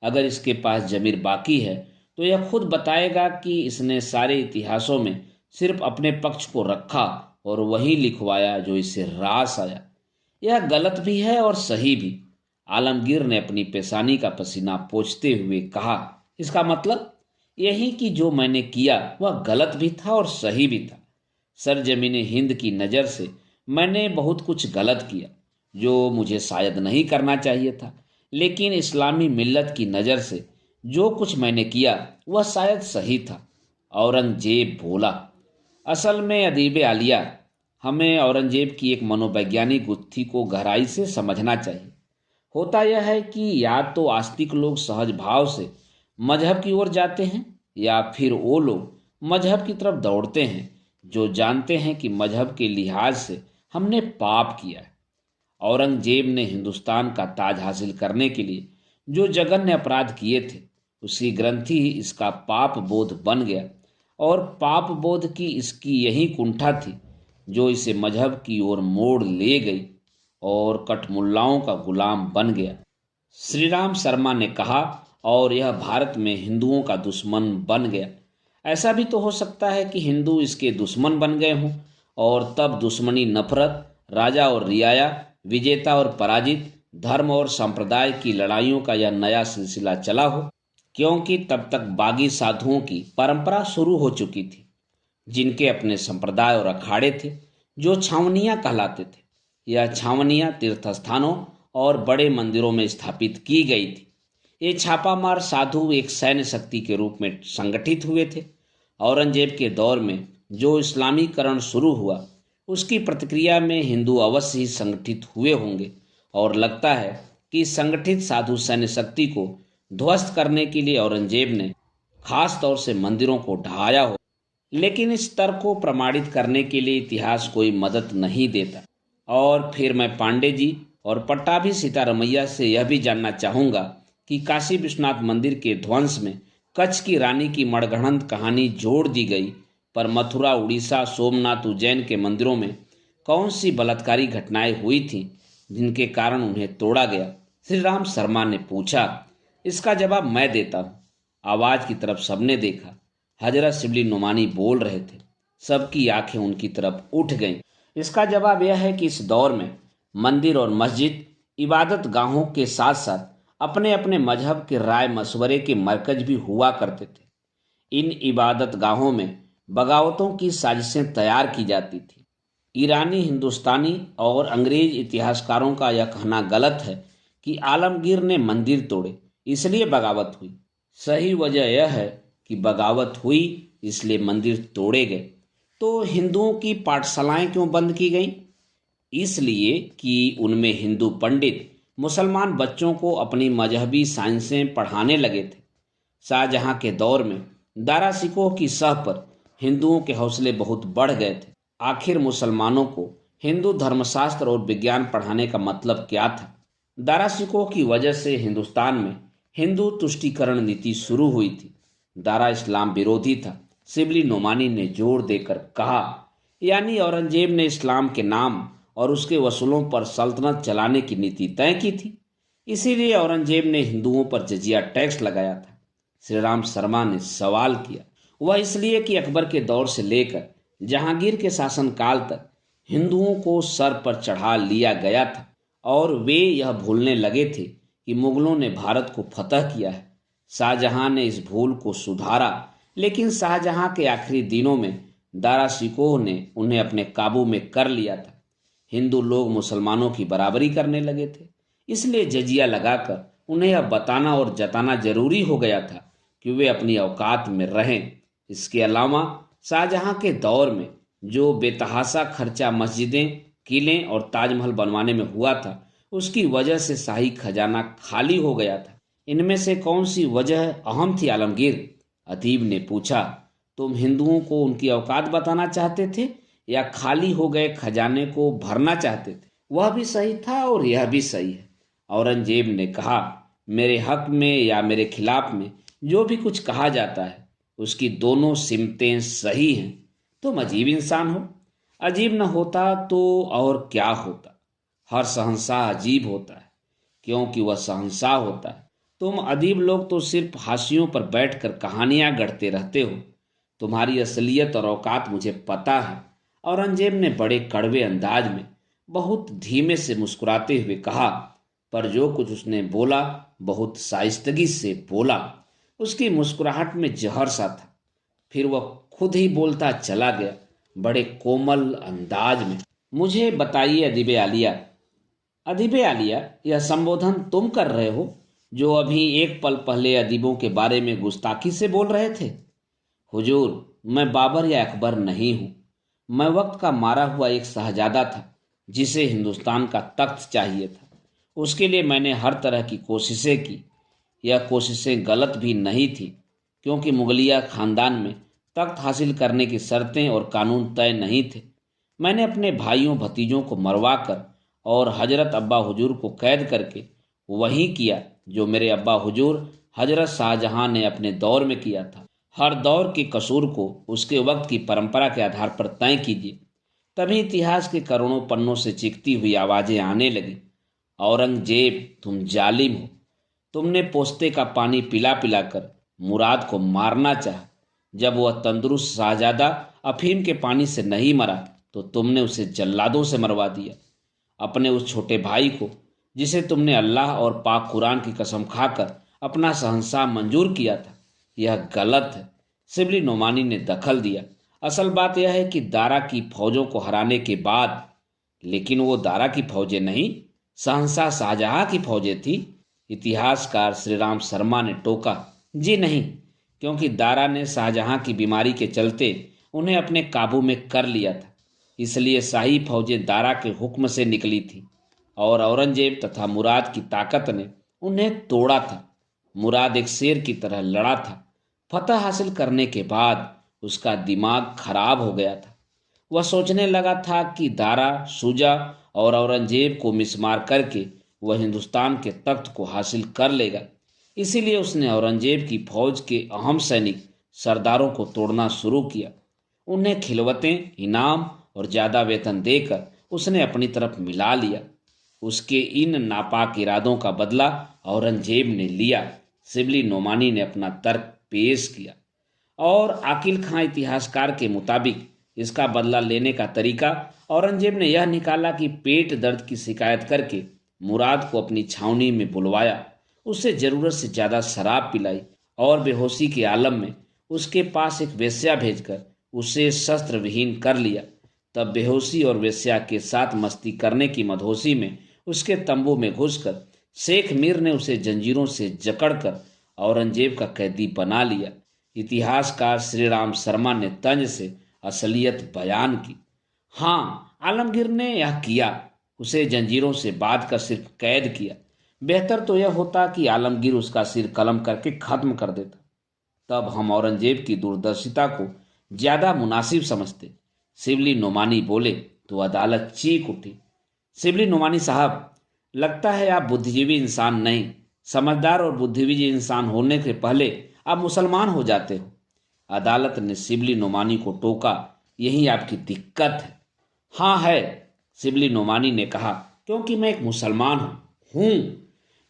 अगर इसके पास जमीर बाकी है तो यह खुद बताएगा कि इसने सारे इतिहासों में सिर्फ अपने पक्ष को रखा और वही लिखवाया जो इसे रास आया। यह गलत भी है और सही भी। आलमगीर ने अपनी पेशानी का पसीना पोंछते हुए कहा, इसका मतलब? यही कि जो मैंने किया वह गलत भी था और सही भी था। सरजमीन हिंद की नज़र से मैंने बहुत कुछ गलत किया जो मुझे शायद नहीं करना चाहिए था, लेकिन इस्लामी मिल्लत की नज़र से जो कुछ मैंने किया वह शायद सही था। औरंगजेब बोला। असल में अदीब आलिया, हमें औरंगजेब की एक मनोवैज्ञानिक गुत्थी को गहराई से समझना चाहिए। होता यह है कि या तो आस्तिक लोग सहज भाव से मजहब की ओर जाते हैं, या फिर वो लोग मजहब की तरफ दौड़ते हैं जो जानते हैं कि मजहब के लिहाज से हमने पाप किया है। औरंगजेब ने हिंदुस्तान का ताज हासिल करने के लिए जो जघन्य अपराध किए थे, उसकी ग्रंथि ही इसका पाप बोध बन गया, और पाप बोध की इसकी यही कुंठा थी जो इसे मजहब की ओर मोड़ ले गई और कठमुल्लाओं का गुलाम बन गया। श्री राम शर्मा ने कहा, और यह भारत में हिंदुओं का दुश्मन बन गया। ऐसा भी तो हो सकता है कि हिंदू इसके दुश्मन बन गए हों, और तब दुश्मनी नफरत, राजा और रियाया, विजेता और पराजित, धर्म और संप्रदाय की लड़ाइयों का यह नया सिलसिला चला हो, क्योंकि तब तक बागी साधुओं की परंपरा शुरू हो चुकी थी, जिनके अपने संप्रदाय और अखाड़े थे जो छावनियां कहलाते थे। यह छावनियां तीर्थस्थानों और बड़े मंदिरों में स्थापित की गई थी। ये छापामार साधु एक सैन्य शक्ति के रूप में संगठित हुए थे। औरंगजेब के दौर में जो इस्लामीकरण शुरू हुआ, उसकी प्रतिक्रिया में हिंदू अवश्य ही संगठित हुए होंगे, और लगता है कि संगठित साधु सैन्य शक्ति को ध्वस्त करने के लिए औरंगजेब ने खास तौर से मंदिरों को ढहाया हो। लेकिन इस तर्क को प्रमाणित करने के लिए इतिहास कोई मदद नहीं देता। और फिर मैं पांडे जी और पट्टाभी सीतारमैया से यह भी जानना चाहूँगा कि काशी विश्वनाथ मंदिर के ध्वंस में कच्छ की रानी की मणगढ़ंत कहानी जोड़ दी गई, पर मथुरा, उड़ीसा, सोमनाथ, उज्जैन के मंदिरों में कौन सी बलात्कारी घटनाएं हुई थीं जिनके कारण उन्हें तोड़ा गया? श्री राम शर्मा ने पूछा। इसका जवाब मैं देता हूँ। आवाज की तरफ सबने देखा। हजरत शिबली नुमानी बोल रहे थे। सबकी आंखें उनकी तरफ उठ गईं। इसका जवाब यह है कि इस दौर में मंदिर और मस्जिद इबादत गाहों के साथ साथ अपने अपने मजहब के राय मशवरे के मरकज भी हुआ करते थे। इन इबादत गाहों में बगावतों की साजिशें तैयार की जाती थी। ईरानी, हिंदुस्तानी और अंग्रेज इतिहासकारों का यह कहना गलत है कि आलमगीर ने मंदिर तोड़े इसलिए बगावत हुई। सही वजह यह है कि बगावत हुई इसलिए मंदिर तोड़े गए। तो हिंदुओं की पाठशालाएं क्यों बंद की गईं? इसलिए कि उनमें हिंदू पंडित मुसलमान बच्चों को अपनी मजहबी साइंसें पढ़ाने लगे थे। शाहजहां के दौर में दारा सिकोह की सह पर हिंदुओं के हौसले बहुत बढ़ गए थे। आखिर मुसलमानों को हिंदू धर्मशास्त्र और विज्ञान पढ़ाने का मतलब क्या था? दारा सिकोह की वजह से हिंदुस्तान में हिंदू तुष्टीकरण नीति शुरू हुई थी। दारा इस्लाम विरोधी था, शिबली नोमानी ने जोर देकर कहा। यानी औरंगजेब ने इस्लाम के नाम और उसके वसूलों पर सल्तनत चलाने की नीति तय की थी। इसीलिए औरंगजेब ने हिंदुओं पर जजिया टैक्स लगाया था। श्री राम शर्मा ने सवाल किया। वह इसलिए कि अकबर के दौर से लेकर जहांगीर के शासनकाल तक हिंदुओं को सर पर चढ़ा लिया गया था, और वे यह भूलने लगे थे कि मुगलों ने भारत को फतह किया है। शाहजहां ने इस भूल को सुधारा, लेकिन शाहजहां के आखिरी दिनों में दारा सिकोह ने उन्हें अपने काबू में कर लिया था। हिंदू लोग मुसलमानों की बराबरी करने लगे थे, इसलिए जजिया लगाकर उन्हें यह बताना और जताना जरूरी हो गया था कि वे अपनी औकात में रहें। इसके अलावा शाहजहां के दौर में जो बेतहाशा खर्चा मस्जिदें, किले और ताजमहल बनवाने में हुआ था, उसकी वजह से शाही खजाना खाली हो गया था। इनमें से कौन सी वजह अहम थी आलमगीर? अदीब ने पूछा। तुम हिंदुओं को उनकी औकात बताना चाहते थे या खाली हो गए खजाने को भरना चाहते थे? वह भी सही था और यह भी सही है। औरंगजेब ने कहा, मेरे हक में या मेरे खिलाफ में जो भी कुछ कहा जाता है उसकी दोनों सिमतें सही हैं। तुम अजीब इंसान हो। अजीब न होता तो और क्या होता? हर शहंशाह अजीब होता है क्योंकि वह शहंशाह होता है। तुम अदीब लोग तो सिर्फ हाशियों पर बैठकर कहानियां गढ़ते रहते हो। तुम्हारी असलियत और औकात मुझे पता है। औरंगजेब ने बड़े कड़वे अंदाज में बहुत धीमे से मुस्कुराते हुए कहा, पर जो कुछ उसने बोला बहुत शाइस्तगी से बोला। उसकी मुस्कुराहट में जहर सा था। फिर वह खुद ही बोलता चला गया बड़े कोमल अंदाज में, मुझे बताइए अदीब आलिया, अदीब आलिया, यह संबोधन तुम कर रहे हो जो अभी एक पल पहले अदीबों के बारे में गुस्ताखी से बोल रहे थे? हुजूर, मैं बाबर या अकबर नहीं हूं। मैं वक्त का मारा हुआ एक शहजादा था जिसे हिंदुस्तान का तख्त चाहिए था। उसके लिए मैंने हर तरह की कोशिशें की। यह कोशिशें गलत भी नहीं थी, क्योंकि मुगलिया खानदान में तख्त हासिल करने की शर्तें और कानून तय नहीं थे। मैंने अपने भाइयों भतीजों को मरवा कर और हजरत अब्बा हुजूर को कैद करके वही किया जो मेरे अब्बा हुजूर हजरत शाहजहां ने अपने दौर में किया था। हर दौर के कसूर को उसके वक्त की परंपरा के आधार पर तय कीजिए। तभी इतिहास के करोड़ों पन्नों से चीखती हुई आवाजें आने लगी, औरंगजेब तुम जालिम हो। तुमने पोस्ते का पानी पिला पिलाकर मुराद को मारना चाहा। जब वह तंदुरुस्त शाहजादा अफीम के पानी से नहीं मरा तो तुमने उसे जल्लादों से मरवा दिया। अपने उस छोटे भाई को जिसे तुमने अल्लाह और पाक कुरान की कसम खाकर अपना शहंशाह मंजूर किया था, यह गलत है। शिबली नोमानी ने दखल दिया। असल बात यह है कि दारा की फौजों को हराने के बाद, लेकिन वो दारा की फौजें नहीं, शहंशाह शाहजहां की फौजें थी। इतिहासकार श्री राम शर्मा ने टोका। जी नहीं, क्योंकि दारा ने शाहजहां की बीमारी के चलते उन्हें अपने काबू में कर लिया था, इसलिए शाही फौजें दारा के हुक्म से निकली थी और औरंगजेब तथा मुराद की ताकत ने उन्हें तोड़ा था। मुराद एक शेर की तरह लड़ा था। फतह हासिल करने के बाद उसका दिमाग खराब हो गया था। वह सोचने लगा था कि दारा, शुजा और औरंगजेब को मिसमार करके वह हिंदुस्तान के तख्त को हासिल कर लेगा। इसीलिए उसने औरंगजेब की फौज के अहम सैनिक सरदारों को तोड़ना शुरू किया। उन्हें खिलवतें, इनाम और ज़्यादा वेतन देकर उसने अपनी तरफ मिला लिया। उसके इन नापाक इरादों का बदला औरंगजेब ने लिया। शिबली नोमानी ने अपना तर्क पेश किया और आकिल खां इतिहासकार के मुताबिक इसका बदला लेने का तरीका औरंगजेब ने यह निकाला कि पेट दर्द की शिकायत करके मुराद को अपनी छावनी में बुलवाया, उसे जरूरत से ज्यादा शराब पिलाई और बेहोशी के आलम में उसके पास एक वेश्या भेजकर उसे शस्त्र विहीन कर लिया। तब बेहोशी और वेश्या के साथ मस्ती करने की मदहोशी में उसके तंबू में घुसकर शेख मीर ने उसे जंजीरों से जकड़कर औरंगजेब का कैदी बना लिया। इतिहासकार श्री राम शर्मा ने तंज से असलियत बयान की। हाँ, आलमगीर ने यह किया, उसे जंजीरों से बांध कर सिर्फ कैद किया। बेहतर तो यह होता कि आलमगीर उसका सिर कलम करके खत्म कर देता, तब हम औरंगजेब की दूरदर्शिता को ज्यादा मुनासिब समझते। शिबली नोमानी बोले तो अदालत चीख उठी। शिबली नोमानी साहब, लगता है आप बुद्धिजीवी इंसान नहीं। समझदार और बुद्धिजीवी इंसान होने के पहले आप मुसलमान हो जाते हो। अदालत ने शिबली नोमानी को टोका। यही आपकी दिक्कत है। हाँ है, शिबली नोमानी ने कहा, क्योंकि मैं एक मुसलमान हूँ।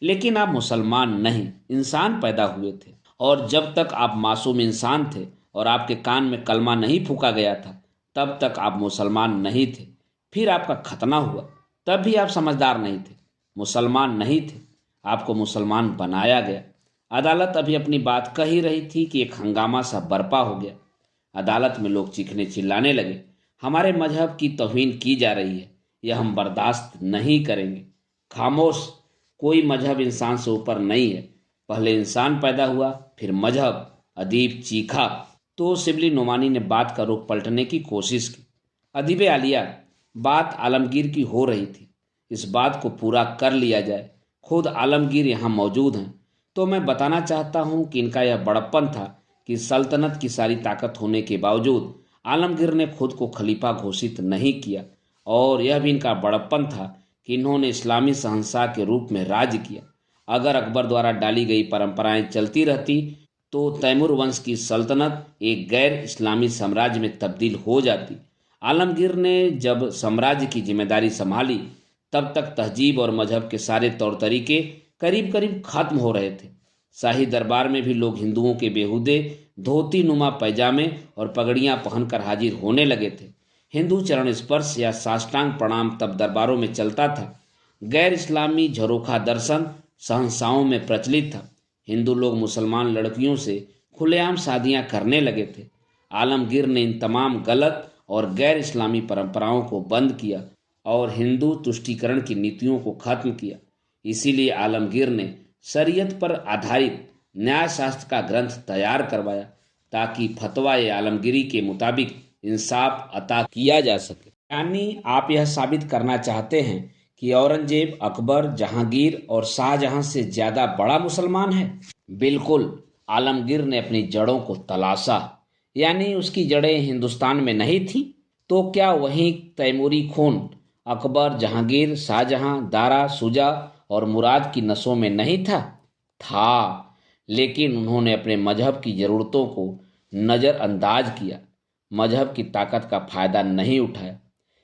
लेकिन आप मुसलमान नहीं, इंसान पैदा हुए थे, और जब तक आप मासूम इंसान थे और आपके कान में कलमा नहीं फूका गया था तब तक आप मुसलमान नहीं थे। फिर आपका खतना हुआ, तब भी आप समझदार नहीं थे, मुसलमान नहीं थे, आपको मुसलमान बनाया गया। अदालत अभी अपनी बात कह ही रही थी कि एक हंगामा सा बर्पा हो गया। अदालत में लोग चीखने चिल्लाने लगे, हमारे मजहब की तौहीन की जा रही है, यह हम बर्दाश्त नहीं करेंगे। खामोश, कोई मजहब इंसान से ऊपर नहीं है। पहले इंसान पैदा हुआ, फिर मजहब। अदीब चीखा तो शिबली नोमानी ने बात का रुख पलटने की कोशिश की। अदीब आलिया, बात आलमगीर की हो रही थी, इस बात को पूरा कर लिया जाए। खुद आलमगीर यहाँ मौजूद हैं तो मैं बताना चाहता हूँ कि इनका यह बड़प्पन था कि सल्तनत की सारी ताकत होने के बावजूद आलमगीर ने खुद को खलीफा घोषित नहीं किया, और यह भी इनका बड़प्पन था कि इन्होंने इस्लामी शहंशाह के रूप में राज किया। अगर अकबर द्वारा डाली गई परंपराएं चलती रहती तो तैमूर वंश की सल्तनत एक गैर इस्लामी साम्राज्य में तब्दील हो जाती। आलमगीर ने जब साम्राज्य की जिम्मेदारी संभाली तब तक तहजीब और मजहब के सारे तौर तरीके करीब करीब खत्म हो रहे थे। शाही दरबार में भी लोग हिंदुओं के बेहुदे धोती नुमा पैजामे और पगड़ियां पहनकर हाजिर होने लगे थे। हिंदू चरण स्पर्श या साष्टांग प्रणाम तब दरबारों में चलता था। गैर इस्लामी झरोखा दर्शन शहंशाहों में प्रचलित था। हिंदू लोग मुसलमान लड़कियों से खुलेआम शादियां करने लगे थे। आलमगीर ने इन तमाम गलत और गैर इस्लामी परंपराओं को बंद किया और हिंदू तुष्टीकरण की नीतियों को खत्म किया। इसीलिए आलमगीर ने शरीयत पर आधारित न्याय शास्त्र का ग्रंथ तैयार करवाया ताकि फतवा आलमगीरी के मुताबिक इंसाफ अता किया जा सके। यानी आप यह साबित करना चाहते हैं कि औरंगजेब, अकबर, जहांगीर और शाहजहां से ज्यादा बड़ा मुसलमान है? बिल्कुल। आलमगीर ने अपनी जड़ों को तलाशा, यानी उसकी जड़ें हिंदुस्तान में नहीं थी। तो क्या वहीं तैमूरी खून अकबर, जहांगीर, शाहजहां, दारा, शुजा और मुराद की नसों में नहीं था। लेकिन उन्होंने अपने मजहब की ज़रूरतों को नज़रअंदाज किया, मजहब की ताकत का फायदा नहीं उठाया।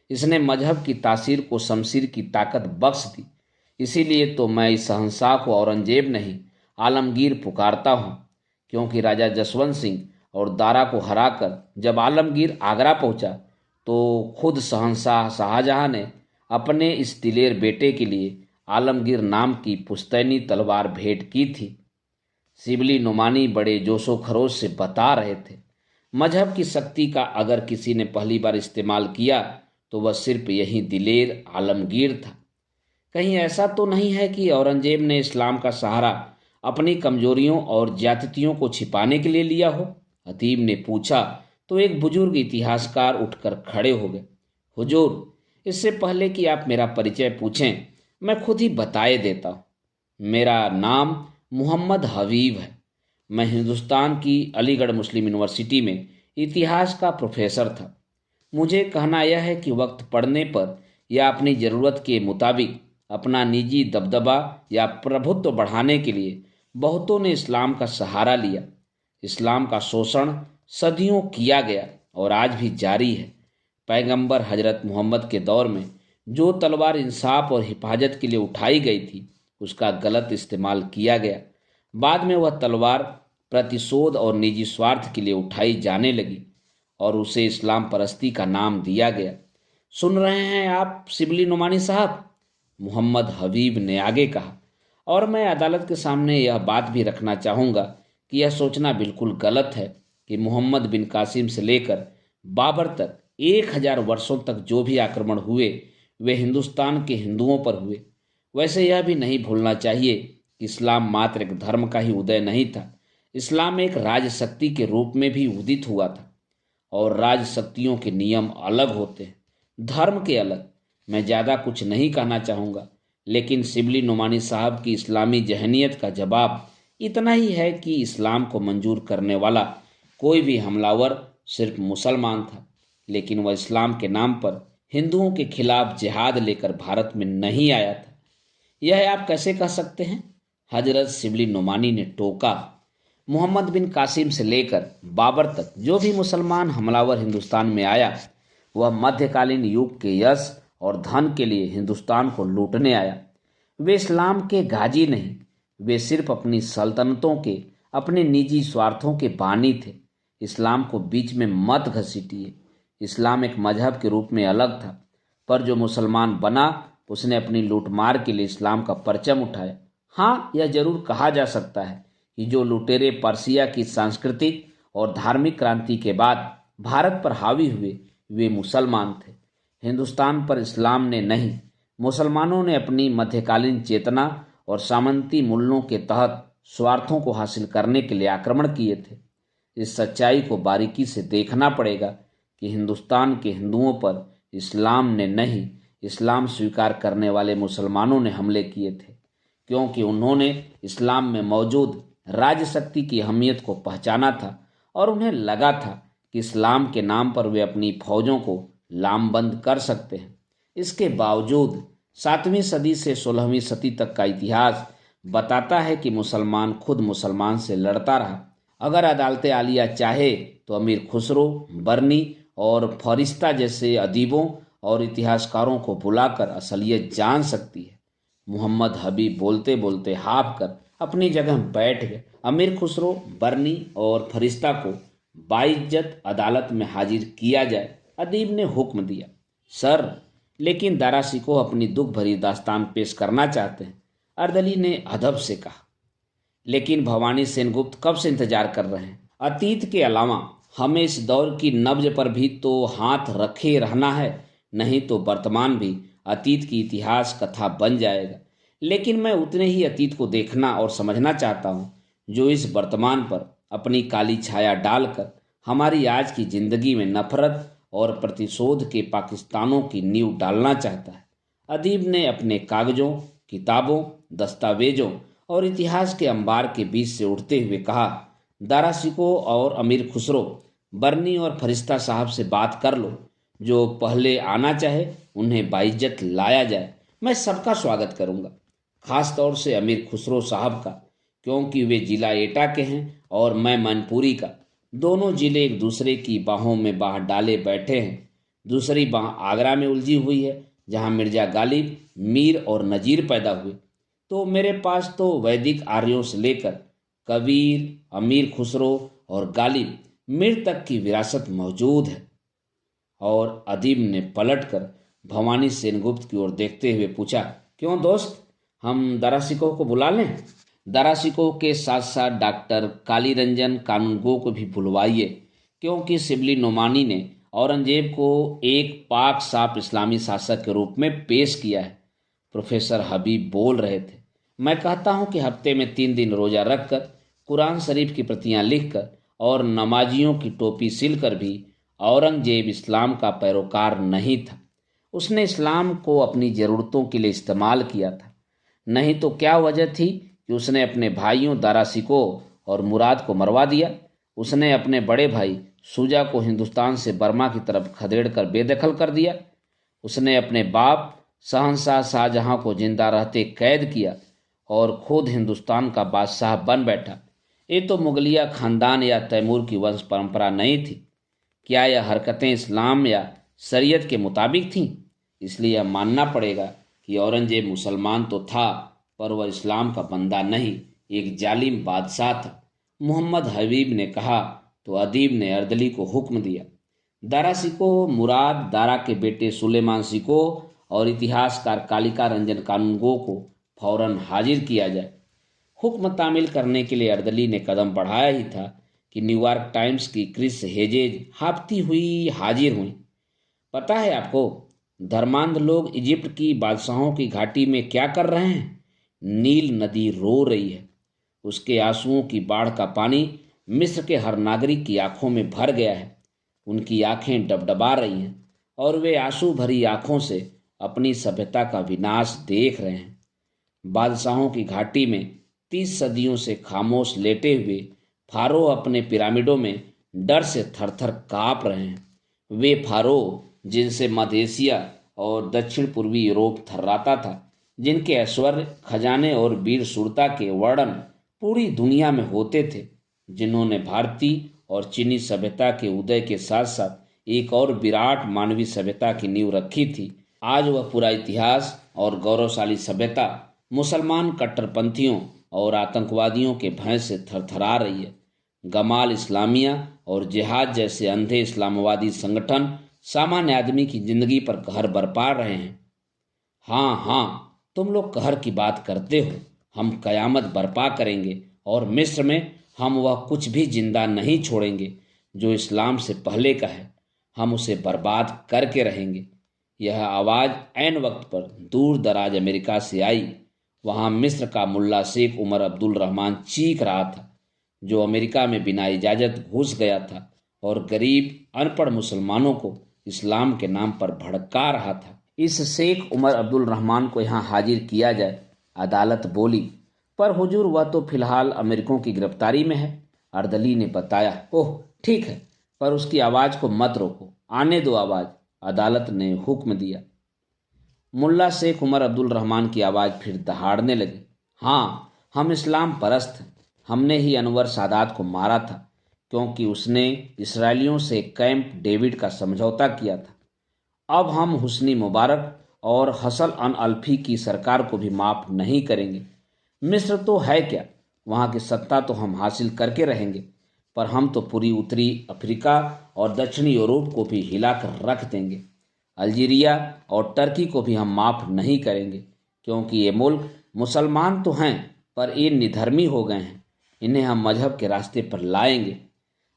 इसने मजहब की तासीर को शमशीर की ताकत बख्श दी। इसीलिए तो मैं इस शहंशाह को औरंगजेब नहीं, आलमगीर पुकारता हूँ, क्योंकि राजा जसवंत सिंह और दारा को हराकर जब आलमगीर आगरा पहुंचा तो खुद शहंशाह शाहजहां ने अपने इस दिलेर बेटे के लिए आलमगीर नाम की पुश्तैनी तलवार भेंट की थी। शिबली नुमानी बड़े जोशो खरोश से बता रहे थे, मजहब की शक्ति का अगर किसी ने पहली बार इस्तेमाल किया तो वह सिर्फ यही दिलेर आलमगीर था। कहीं ऐसा तो नहीं है कि औरंगजेब ने इस्लाम का सहारा अपनी कमजोरियों और ज्यादतियों को छिपाने के लिए लिया हो? हतीब ने पूछा तो एक बुजुर्ग इतिहासकार उठकर खड़े हो गए। हुजूर, इससे पहले कि आप मेरा परिचय पूछें, मैं खुद ही बताए देता हूँ। मेरा नाम मोहम्मद हबीब है। मैं हिंदुस्तान की अलीगढ़ मुस्लिम यूनिवर्सिटी में इतिहास का प्रोफेसर था। मुझे कहना यह है कि वक्त पड़ने पर या अपनी ज़रूरत के मुताबिक अपना निजी दबदबा या प्रभुत्व बढ़ाने के लिए बहुतों ने इस्लाम का सहारा लिया। इस्लाम का शोषण सदियों किया गया और आज भी जारी है। पैगंबर हजरत मोहम्मद के दौर में जो तलवार इंसाफ और हिफाजत के लिए उठाई गई थी, उसका गलत इस्तेमाल किया गया। बाद में वह तलवार प्रतिशोध और निजी स्वार्थ के लिए उठाई जाने लगी और उसे इस्लाम परस्ती का नाम दिया गया। सुन रहे हैं आप शिबली नुमानी साहब? मोहम्मद हबीब ने आगे कहा। और मैं अदालत के सामने यह बात भी रखना चाहूँगा कि यह सोचना बिल्कुल गलत है कि मोहम्मद बिन कासिम से लेकर बाबर तक 1000 वर्षों तक जो भी आक्रमण हुए वे हिंदुस्तान के हिंदुओं पर हुए। वैसे यह भी नहीं भूलना चाहिए कि इस्लाम मात्र एक धर्म का ही उदय नहीं था। इस्लाम एक राजशक्ति के रूप में भी उदित हुआ था और राजशक्तियों के नियम अलग होते हैं, धर्म के अलग। मैं ज़्यादा कुछ नहीं कहना चाहूँगा, लेकिन शिबली नुमानी साहब की इस्लामी जहनियत का जवाब इतना ही है कि इस्लाम को मंजूर करने वाला कोई भी हमलावर सिर्फ मुसलमान था, लेकिन वह इस्लाम के नाम पर हिंदुओं के खिलाफ जिहाद लेकर भारत में नहीं आया था। यह आप कैसे कह सकते हैं? हजरत शिबली नुमानी ने टोका। मोहम्मद बिन कासिम से लेकर बाबर तक जो भी मुसलमान हमलावर हिंदुस्तान में आया, वह मध्यकालीन युग के यश और धन के लिए हिंदुस्तान को लूटने आया। वे इस्लाम के गाजी नहीं, वे सिर्फ अपनी सल्तनतों के, अपने निजी स्वार्थों के बानी थे। इस्लाम को बीच में मत घसीटिए। इस्लाम एक मजहब के रूप में अलग था, पर जो मुसलमान बना उसने अपनी लूटमार के लिए इस्लाम का परचम उठाया। हाँ, यह जरूर कहा जा सकता है कि जो लुटेरे पर्सिया की सांस्कृतिक और धार्मिक क्रांति के बाद भारत पर हावी हुए वे मुसलमान थे। हिंदुस्तान पर इस्लाम ने नहीं, मुसलमानों ने अपनी मध्यकालीन चेतना और सामंती मूल्यों के तहत स्वार्थों को हासिल करने के लिए आक्रमण किए थे। इस सच्चाई को बारीकी से देखना पड़ेगा कि हिंदुस्तान के हिंदुओं पर इस्लाम ने नहीं, इस्लाम स्वीकार करने वाले मुसलमानों ने हमले किए थे, क्योंकि उन्होंने इस्लाम में मौजूद राजशक्ति की अहमियत को पहचाना था और उन्हें लगा था कि इस्लाम के नाम पर वे अपनी फौजों को लामबंद कर सकते हैं। इसके बावजूद 7वीं सदी से 16वीं सदी तक का इतिहास बताता है कि मुसलमान खुद मुसलमान से लड़ता रहा। अगर अदालत आलिया चाहे तो अमीर खुसरो, बर्नी और फरिश्ता जैसे अदीबों और इतिहासकारों को बुलाकर असलियत जान सकती है। मोहम्मद हबीब बोलते बोलते हाँफ कर अपनी जगह बैठ गए। अमीर खुसरो, बर्नी और फरिश्ता को बाइज्जत अदालत में हाजिर किया जाए। अदीब ने हुक्म दिया। सर, लेकिन दारा शिकोह अपनी दुख भरी दास्तान पेश करना चाहते हैं, अर्दली ने अदब से कहा। लेकिन भवानी सेनगुप्त कब से इंतजार कर रहे हैं? अतीत के अलावा हमें इस दौर की नब्ज पर भी तो हाथ रखे रहना है, नहीं तो वर्तमान भी अतीत की इतिहास कथा बन जाएगा। लेकिन मैं उतने ही अतीत को देखना और समझना चाहता हूँ जो इस वर्तमान पर अपनी काली छाया डालकर हमारी आज की जिंदगी में नफरत और प्रतिशोध के पाकिस्तानों की नींव डालना चाहता है। अदीब ने अपने कागजों, किताबों, दस्तावेजों और इतिहास के अंबार के बीच से उठते हुए कहा, दारा शिकोह और अमीर खुसरो, बर्नी और फरिश्ता साहब से बात कर लो। जो पहले आना चाहे उन्हें बाइज्जत लाया जाए। मैं सबका स्वागत करूंगा, खास तौर से अमीर खुसरो साहब का, क्योंकि वे जिला एटा के हैं और मैं मैनपुरी का। दोनों जिले एक दूसरे की बाहों में बाह डाले बैठे हैं। दूसरी बाह आगरा में उलझी हुई है, जहां मिर्जा गालिब, मीर और नजीर पैदा हुए। तो मेरे पास तो वैदिक आर्यों से लेकर कबीर, अमीर खुसरो और गालिब, मीर तक की विरासत मौजूद है। और अदीब ने पलटकर भवानी सेनगुप्त की ओर देखते हुए पूछा, क्यों दोस्त, हम दारा शिकोह को बुला लें? दारा शिकोह के साथ साथ डॉक्टर कालीरंजन कानूनगो को भी बुलवाइए, क्योंकि शिबली नोमानी ने औरंगजेब को एक पाक साफ इस्लामी शासक के रूप में पेश किया है। प्रोफेसर हबीब बोल रहे थे। मैं कहता हूं कि हफ्ते में 3 दिन रोजा रखकर, कुरान शरीफ की प्रतियां लिखकर और नमाजियों की टोपी सिलकर भी औरंगजेब इस्लाम का पैरोकार नहीं था। उसने इस्लाम को अपनी ज़रूरतों के लिए इस्तेमाल किया था। नहीं तो क्या वजह थी कि उसने अपने भाइयों दारा शिकोह और मुराद को मरवा दिया। उसने अपने बड़े भाई शुजा को हिंदुस्तान से बर्मा की तरफ खदेड़ कर बेदखल कर दिया। उसने अपने बाप शहंशाह शाहजहां को जिंदा रहते कैद किया और खुद हिंदुस्तान का बादशाह बन बैठा। ये तो मुगलिया खानदान या तैमूर की वंश परंपरा नहीं थी। क्या यह हरकतें इस्लाम या शरीयत के मुताबिक थीं? इसलिए यह मानना पड़ेगा कि औरंगजेब मुसलमान तो था, पर वह इस्लाम का बंदा नहीं, एक जालिम बादशाह था। मोहम्मद हबीब ने कहा तो अदीब ने अर्दली को हुक्म दिया, दारा शिकोह, मुराद, दारा के बेटे सुलेमान शिकोह और इतिहासकार कालिका रंजन कानूनगो को फौरन हाजिर किया जाए। हुक्म तामील करने के लिए अर्दली ने कदम बढ़ाया ही था कि न्यूयॉर्क टाइम्स की क्रिस हेजेज हाफती हुई हाजिर हुई। पता है आपको, धर्मांध लोग इजिप्ट की बादशाहों की घाटी में क्या कर रहे हैं? नील नदी रो रही है। उसके आंसुओं की बाढ़ का पानी मिस्र के हर नागरिक की आंखों में भर गया है। उनकी आंखें डबडबा रही हैं और वे आंसू भरी आंखों से अपनी सभ्यता का विनाश देख रहे हैं। बादशाहों की घाटी में 30 सदियों से खामोश लेटे हुए फारो अपने पिरामिडों में डर से थरथर कांप रहे हैं। वे फारो जिनसे मध्य एशिया और दक्षिण पूर्वी यूरोप थर्राता था, जिनके ऐश्वर्य, खजाने और वीर शूरता के वर्णन पूरी दुनिया में होते थे, जिन्होंने भारतीय और चीनी सभ्यता के उदय के साथ साथ एक और विराट मानवीय सभ्यता की नींव रखी थी, आज वह पूरा इतिहास और गौरवशाली सभ्यता मुसलमान कट्टरपंथियों और आतंकवादियों के भय से थरथरा रही है। गमाल इस्लामिया और जिहाद जैसे अंधे इस्लामवादी संगठन सामान्य आदमी की जिंदगी पर कहर बरपा रहे हैं। हाँ हाँ, तुम लोग कहर की बात करते हो, हम कयामत बर्पा करेंगे और मिस्र में हम वह कुछ भी जिंदा नहीं छोड़ेंगे जो इस्लाम से पहले का है। हम उसे बर्बाद करके रहेंगे। यह आवाज़ ऐन वक्त पर दूर दराज अमेरिका से आई। वहाँ मिस्र का मुल्ला शेख उमर अब्दुल रहमान चीख रहा था, जो अमेरिका में बिना इजाज़त घुस गया था और गरीब अनपढ़ मुसलमानों को इस्लाम के नाम पर भड़का रहा था। इस शेख उमर अब्दुल रहमान को यहाँ हाजिर किया जाए। अदालत बोली, पर हुजूर वह तो फिलहाल अमेरिकों की गिरफ्तारी में है। अर्दली ने बताया, ओह ठीक है, पर उसकी आवाज़ को मत रोको, आने दो आवाज़। अदालत ने हुक्म दिया। मुल्ला शेख उमर अब्दुल रहमान की आवाज़ फिर दहाड़ने लगी, हाँ, हम इस्लाम परस्त हैं। हमने ही अनवर सादात को मारा था, क्योंकि उसने इसराइलियों से कैंप डेविड का समझौता किया था। अब हम हुस्नी मुबारक और हसन अन अल्फी की सरकार को भी माफ़ नहीं करेंगे। मिस्र तो है क्या, वहाँ की सत्ता तो हम हासिल करके रहेंगे, पर हम तो पूरी उत्तरी अफ्रीका और दक्षिणी यूरोप को भी हिलाकर रख देंगे। अल्जीरिया और टर्की को भी हम माफ़ नहीं करेंगे, क्योंकि ये मुल्क मुसलमान तो हैं, पर ये निधर्मी हो गए हैं। इन्हें हम मजहब के रास्ते पर लाएंगे।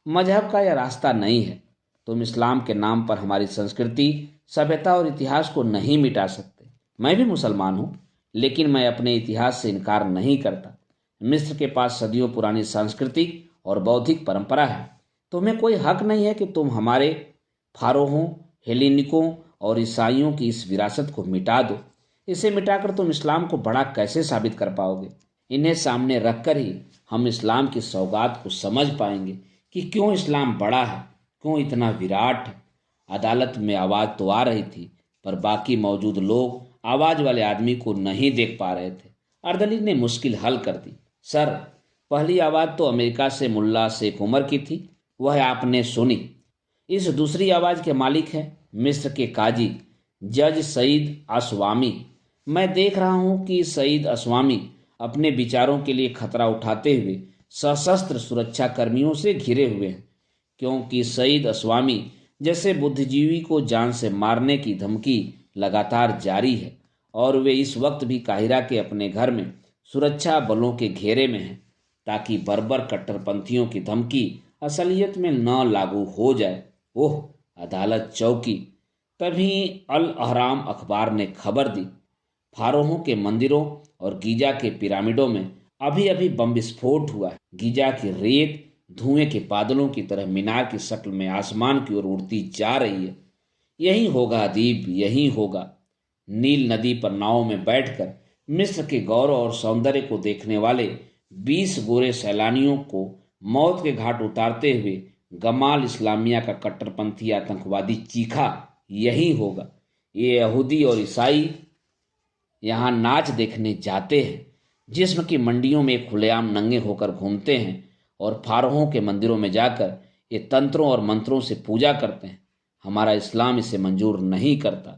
मजहब का यह रास्ता नहीं है। तुम इस्लाम के नाम पर हमारी संस्कृति, सभ्यता और इतिहास को नहीं मिटा सकते। मैं भी मुसलमान हूँ, लेकिन मैं अपने इतिहास से इनकार नहीं करता। मिस्र के पास सदियों पुरानी सांस्कृतिक और बौद्धिक परंपरा है। तुम्हें कोई हक नहीं है कि तुम हमारे फारोहों, हेलेनिकों और ईसाइयों की इस विरासत को मिटा दो। इसे मिटाकर तुम इस्लाम को बड़ा कैसे साबित कर पाओगे? इन्हें सामने रखकर ही हम इस्लाम की सौगात को समझ पाएंगे कि क्यों इस्लाम बड़ा है, क्यों इतना विराट है। अदालत में आवाज़ तो आ रही थी, पर बाकी मौजूद लोग आवाज़ वाले आदमी को नहीं देख पा रहे थे। अर्दली ने मुश्किल हल कर दी। सर, पहली आवाज़ तो अमेरिका से मुल्ला शेख उमर की थी, वह आपने सुनी। इस दूसरी आवाज़ के मालिक हैं मिस्र के काजी जज सईद अस्वामी। मैं देख रहा हूं कि सईद अस्वामी अपने विचारों के लिए खतरा उठाते हुए सशस्त्र सुरक्षा कर्मियों से घिरे हुए हैं, क्योंकि सईद अस्वामी जैसे बुद्धिजीवी को जान से मारने की धमकी लगातार जारी है और वे इस वक्त भी काहिरा के अपने घर में सुरक्षा बलों के घेरे में हैं, ताकि बर्बर कट्टरपंथियों की धमकी असलियत में न लागू हो जाए। ओह, अदालत चौकी। तभी अल अहराम अखबार ने खबर दी, फारोहों के मंदिरों और गीजा के पिरामिडों में अभी अभी बम विस्फोट हुआ है। गीजा की रेत धुएं के बादलों की तरह मीनार की शक्ल में आसमान की ओर उड़ती जा रही है। यही होगा अदीब, यही होगा। नील नदी पर नाव में बैठकर मिस्र के गौरव और सौंदर्य को देखने वाले 20 गोरे सैलानियों को मौत के घाट उतारते हुए गमाल इस्लामिया का कट्टरपंथी आतंकवादी चीखा, यही होगा। ये यहूदी और ईसाई यहाँ नाच देखने जाते हैं, जिस्म की मंडियों में खुलेआम नंगे होकर घूमते हैं और फारोहों के मंदिरों में जाकर ये तंत्रों और मंत्रों से पूजा करते हैं। हमारा इस्लाम इसे मंजूर नहीं करता।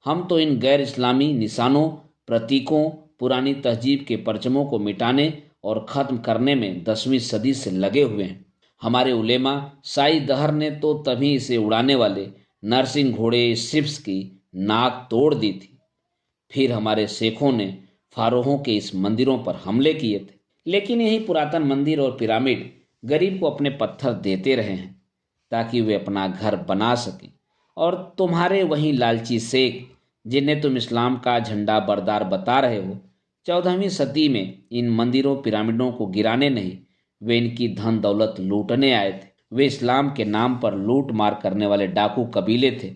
हम तो इन गैर इस्लामी निशानों, प्रतीकों, पुरानी तहजीब के परचमों को मिटाने और ख़त्म करने में 10वीं सदी से लगे हुए हैं। हमारे उलेमा साई दहर ने तो तभी इसे उड़ाने वाले नरसिंह घोड़े शिप्स की नाक तोड़ दी थी। फिर हमारे शेखों ने फारोहों के इस मंदिरों पर हमले किए थे, लेकिन यही पुरातन मंदिर और पिरामिड गरीब को अपने पत्थर देते रहे हैं ताकि वे अपना घर बना सकें। और तुम्हारे वही लालची शेख, जिन्हें तुम इस्लाम का झंडा बरदार बता रहे हो, 14वीं सदी में इन मंदिरों पिरामिडों को गिराने नहीं, वे इनकी धन दौलत लूटने आए थे। वे इस्लाम के नाम पर लूट मार करने वाले डाकू कबीले थे,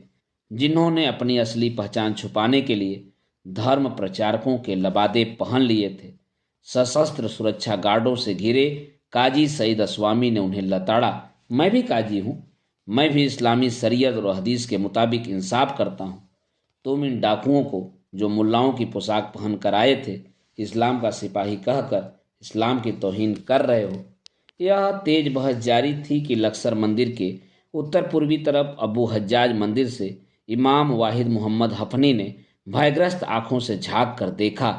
जिन्होंने अपनी असली पहचान छुपाने के लिए धर्म प्रचारकों के लबादे पहन लिए थे। सशस्त्र सुरक्षा गार्डों से घिरे काजी सईद अस्वामी ने उन्हें लताड़ा। मैं भी काजी हूँ, मैं भी इस्लामी शरीयत और हदीस के मुताबिक इंसाफ करता हूँ। तुम इन डाकुओं को, जो मुल्लाओं की पोशाक पहन कर आए थे, इस्लाम का सिपाही कहकर इस्लाम की तौहीन कर रहे हो। यह तेज बहस जारी थी कि लक्सर मंदिर के उत्तर पूर्वी तरफ अबू हज्जाज मंदिर से इमाम वाहिद मोहम्मद हफनी ने भयग्रस्त आंखों से झांक कर देखा।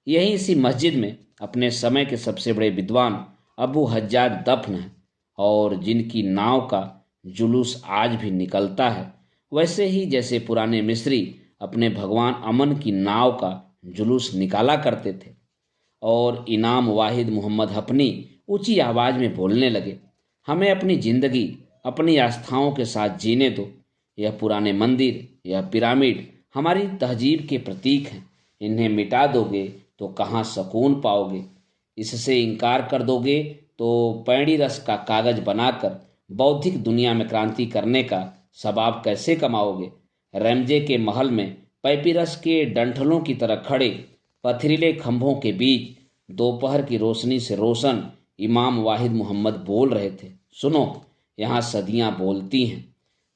यही इसी मस्जिद में अपने समय के सबसे बड़े विद्वान अबू हज्जाज दफन हैं, और जिनकी नाव का जुलूस आज भी निकलता है, वैसे ही जैसे पुराने मिस्री अपने भगवान अमन की नाव का जुलूस निकाला करते थे। और इमाम वाहिद मोहम्मद हफनी ऊंची आवाज़ में बोलने लगे, हमें अपनी ज़िंदगी अपनी आस्थाओं के साथ जीने दो। यह पुराने मंदिर, यह पिरामिड हमारी तहजीब के प्रतीक हैं। इन्हें मिटा दोगे तो कहाँ सुकून पाओगे? इससे इनकार कर दोगे तो पैडी रस का कागज बनाकर बौद्धिक दुनिया में क्रांति करने का सबाब कैसे कमाओगे? रमजे के महल में पैपिरस के डंठलों की तरह खड़े पथरीले खंभों के बीच दोपहर की रोशनी से रोशन इमाम वाहिद मोहम्मद बोल रहे थे, सुनो, यहाँ सदियाँ बोलती हैं।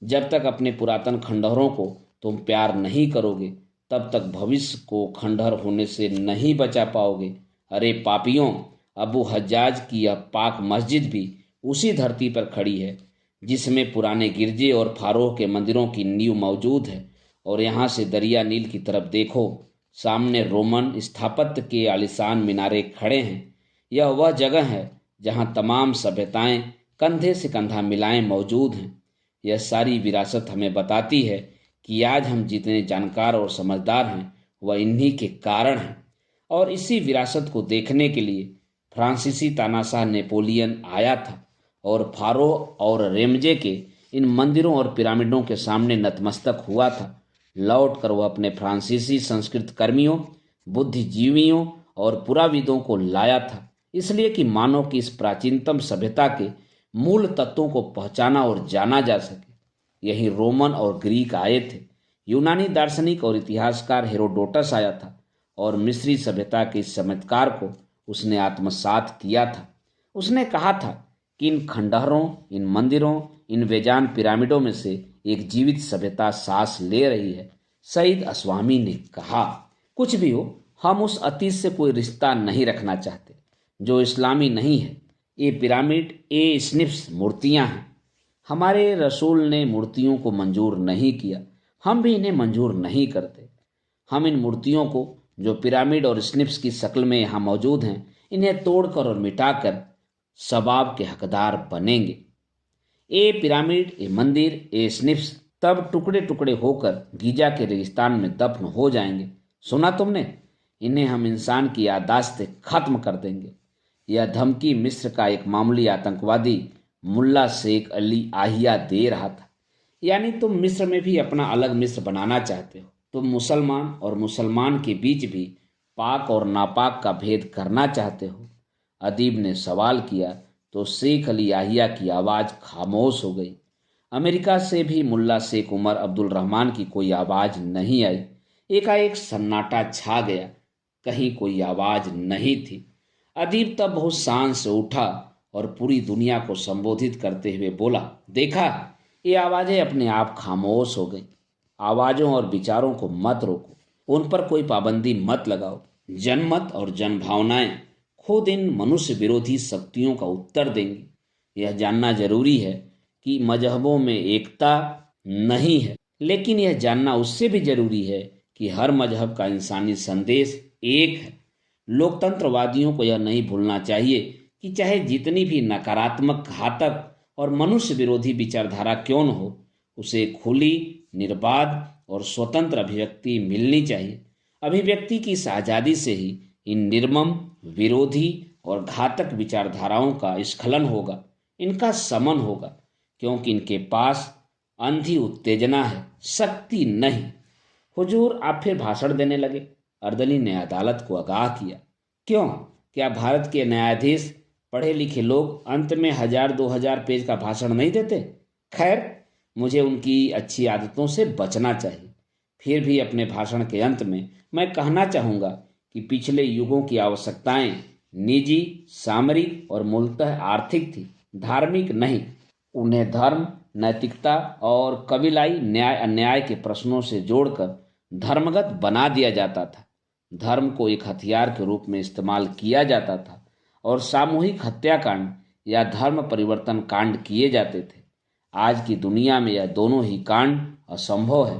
जब तक अपने पुरातन खंडहरों को तुम प्यार नहीं करोगे, तब तक भविष्य को खंडहर होने से नहीं बचा पाओगे। अरे पापियों, अबू हज्जाज की यह पाक मस्जिद भी उसी धरती पर खड़ी है जिसमें पुराने गिरजे और फारोह के मंदिरों की नींव मौजूद है। और यहाँ से दरिया नील की तरफ देखो, सामने रोमन स्थापत्य के आलिशान मीनारे खड़े हैं। यह वह जगह है जहाँ तमाम सभ्यताएं कंधे से कंधा मिलाए मौजूद हैं। यह सारी विरासत हमें बताती है कि आज हम जितने जानकार और समझदार हैं, वह इन्हीं के कारण हैं। और इसी विरासत को देखने के लिए फ्रांसीसी तानाशाह नेपोलियन आया था और फारो और रेमजे के इन मंदिरों और पिरामिडों के सामने नतमस्तक हुआ था। लौट कर वह अपने फ्रांसीसी संस्कृत कर्मियों, बुद्धिजीवियों और पुराविदों को लाया था, इसलिए कि मानव की इस प्राचीनतम सभ्यता के मूल तत्वों को पहचाना और जाना जा सके। यही रोमन और ग्रीक आए थे, यूनानी दार्शनिक और इतिहासकार हेरोडोटस आया था और मिस्री सभ्यता के इस चमत्कार को उसने आत्मसात किया था। उसने कहा था कि इन खंडहरों, इन मंदिरों, इन बेजान पिरामिडों में से एक जीवित सभ्यता सांस ले रही है। सईद अस्वामी ने कहा, कुछ भी हो, हम उस अतीत से कोई रिश्ता नहीं रखना चाहते जो इस्लामी नहीं है। ये पिरामिड, ये स्निफ्स मूर्तियां हैं। हमारे रसूल ने मूर्तियों को मंजूर नहीं किया, हम भी इन्हें मंजूर नहीं करते। हम इन मूर्तियों को, जो पिरामिड और स्निफ्स की शक्ल में यहाँ मौजूद हैं, इन्हें तोड़कर और मिटाकर सवाब के हकदार बनेंगे। ये पिरामिड, ये मंदिर, ये स्निफ्स तब टुकड़े टुकड़े होकर गीजा के रेगिस्तान में दफन हो जाएंगे। सुना तुमने? इन्हें हम इंसान की याददाश्त खत्म कर देंगे। यह धमकी मिस्र का एक मामूली आतंकवादी मुल्ला शेख अली आहिया दे रहा था। यानी तुम मिस्र में भी अपना अलग मिस्र बनाना चाहते हो। तुम मुसलमान और मुसलमान के बीच भी पाक और नापाक का भेद करना चाहते हो। अदीब ने सवाल किया तो शेख अली आहिया की आवाज़ खामोश हो गई। अमेरिका से भी मुल्ला शेख उमर अब्दुल रहमान की कोई आवाज़ नहीं आई। एकाएक सन्नाटा छा गया, कहीं कोई आवाज़ नहीं थी। अदीब तब बहुत शान से उठा और पूरी दुनिया को संबोधित करते हुए बोला, देखा, ये आवाज़ें अपने आप खामोश हो गई। आवाज़ों और विचारों को मत रोको, उन पर कोई पाबंदी मत लगाओ। जनमत और जनभावनाएं खुद इन मनुष्य विरोधी शक्तियों का उत्तर देंगी। यह जानना जरूरी है कि मजहबों में एकता नहीं है, लेकिन यह जानना उससे भी जरूरी है कि हर मजहब का इंसानी संदेश एक है। लोकतंत्रवादियों को यह नहीं भूलना चाहिए कि चाहे जितनी भी नकारात्मक, घातक और मनुष्य विरोधी विचारधारा क्यों न हो, उसे खुली, निर्बाध और स्वतंत्र अभिव्यक्ति मिलनी चाहिए। अभिव्यक्ति की इस आज़ादी से ही इन निर्मम, विरोधी और घातक विचारधाराओं का स्खलन होगा, इनका समन होगा, क्योंकि इनके पास अंधी उत्तेजना है, शक्ति नहीं। हुजूर, आप फिर भाषण देने लगे। अर्दली ने अदालत को आगाह किया। क्यों? क्या भारत के न्यायाधीश पढ़े लिखे लोग अंत में 1000-2000 पेज का भाषण नहीं देते? खैर, मुझे उनकी अच्छी आदतों से बचना चाहिए। फिर भी अपने भाषण के अंत में मैं कहना चाहूँगा कि पिछले युगों की आवश्यकताएं निजी, सामरिक और मूलतः आर्थिक थी, धार्मिक नहीं। उन्हें धर्म, नैतिकता और कबीलाई न्याय अन्याय के प्रश्नों से जोड़कर धर्मगत बना दिया जाता था। धर्म को एक हथियार के रूप में इस्तेमाल किया जाता था और सामूहिक हत्याकांड या धर्म परिवर्तन कांड किए जाते थे। आज की दुनिया में यह दोनों ही कांड असंभव है।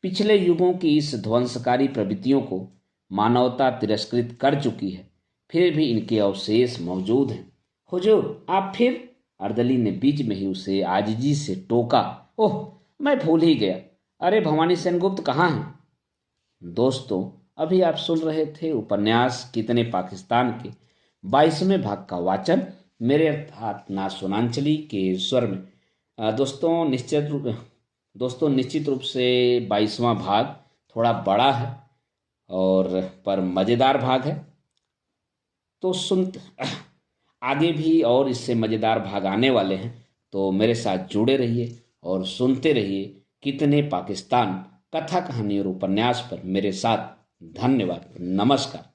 पिछले युगों की इस ध्वंसकारी प्रवृत्तियों को मानवता तिरस्कृत कर चुकी है, फिर भी इनके अवशेष मौजूद हैं। हुजूर, आप फिर? अर्दली ने बीच में ही उसे आजिजी से टोका। ओह, मैं भूल ही गया। अरे, भवानी सेनगुप्त कहाँ हैं? दोस्तों, अभी आप सुन रहे थे उपन्यास कितने पाकिस्तान के 22वें भाग का वाचन मेरे अर्थात ना सोनांचली के स्वर में। दोस्तों निश्चित रूप से 22वां भाग थोड़ा बड़ा है और पर मज़ेदार भाग है। तो आगे भी और इससे मज़ेदार भाग आने वाले हैं, तो मेरे साथ जुड़े रहिए और सुनते रहिए कितने पाकिस्तान कथा, कहानी और उपन्यास पर मेरे साथ। धन्यवाद, नमस्कार।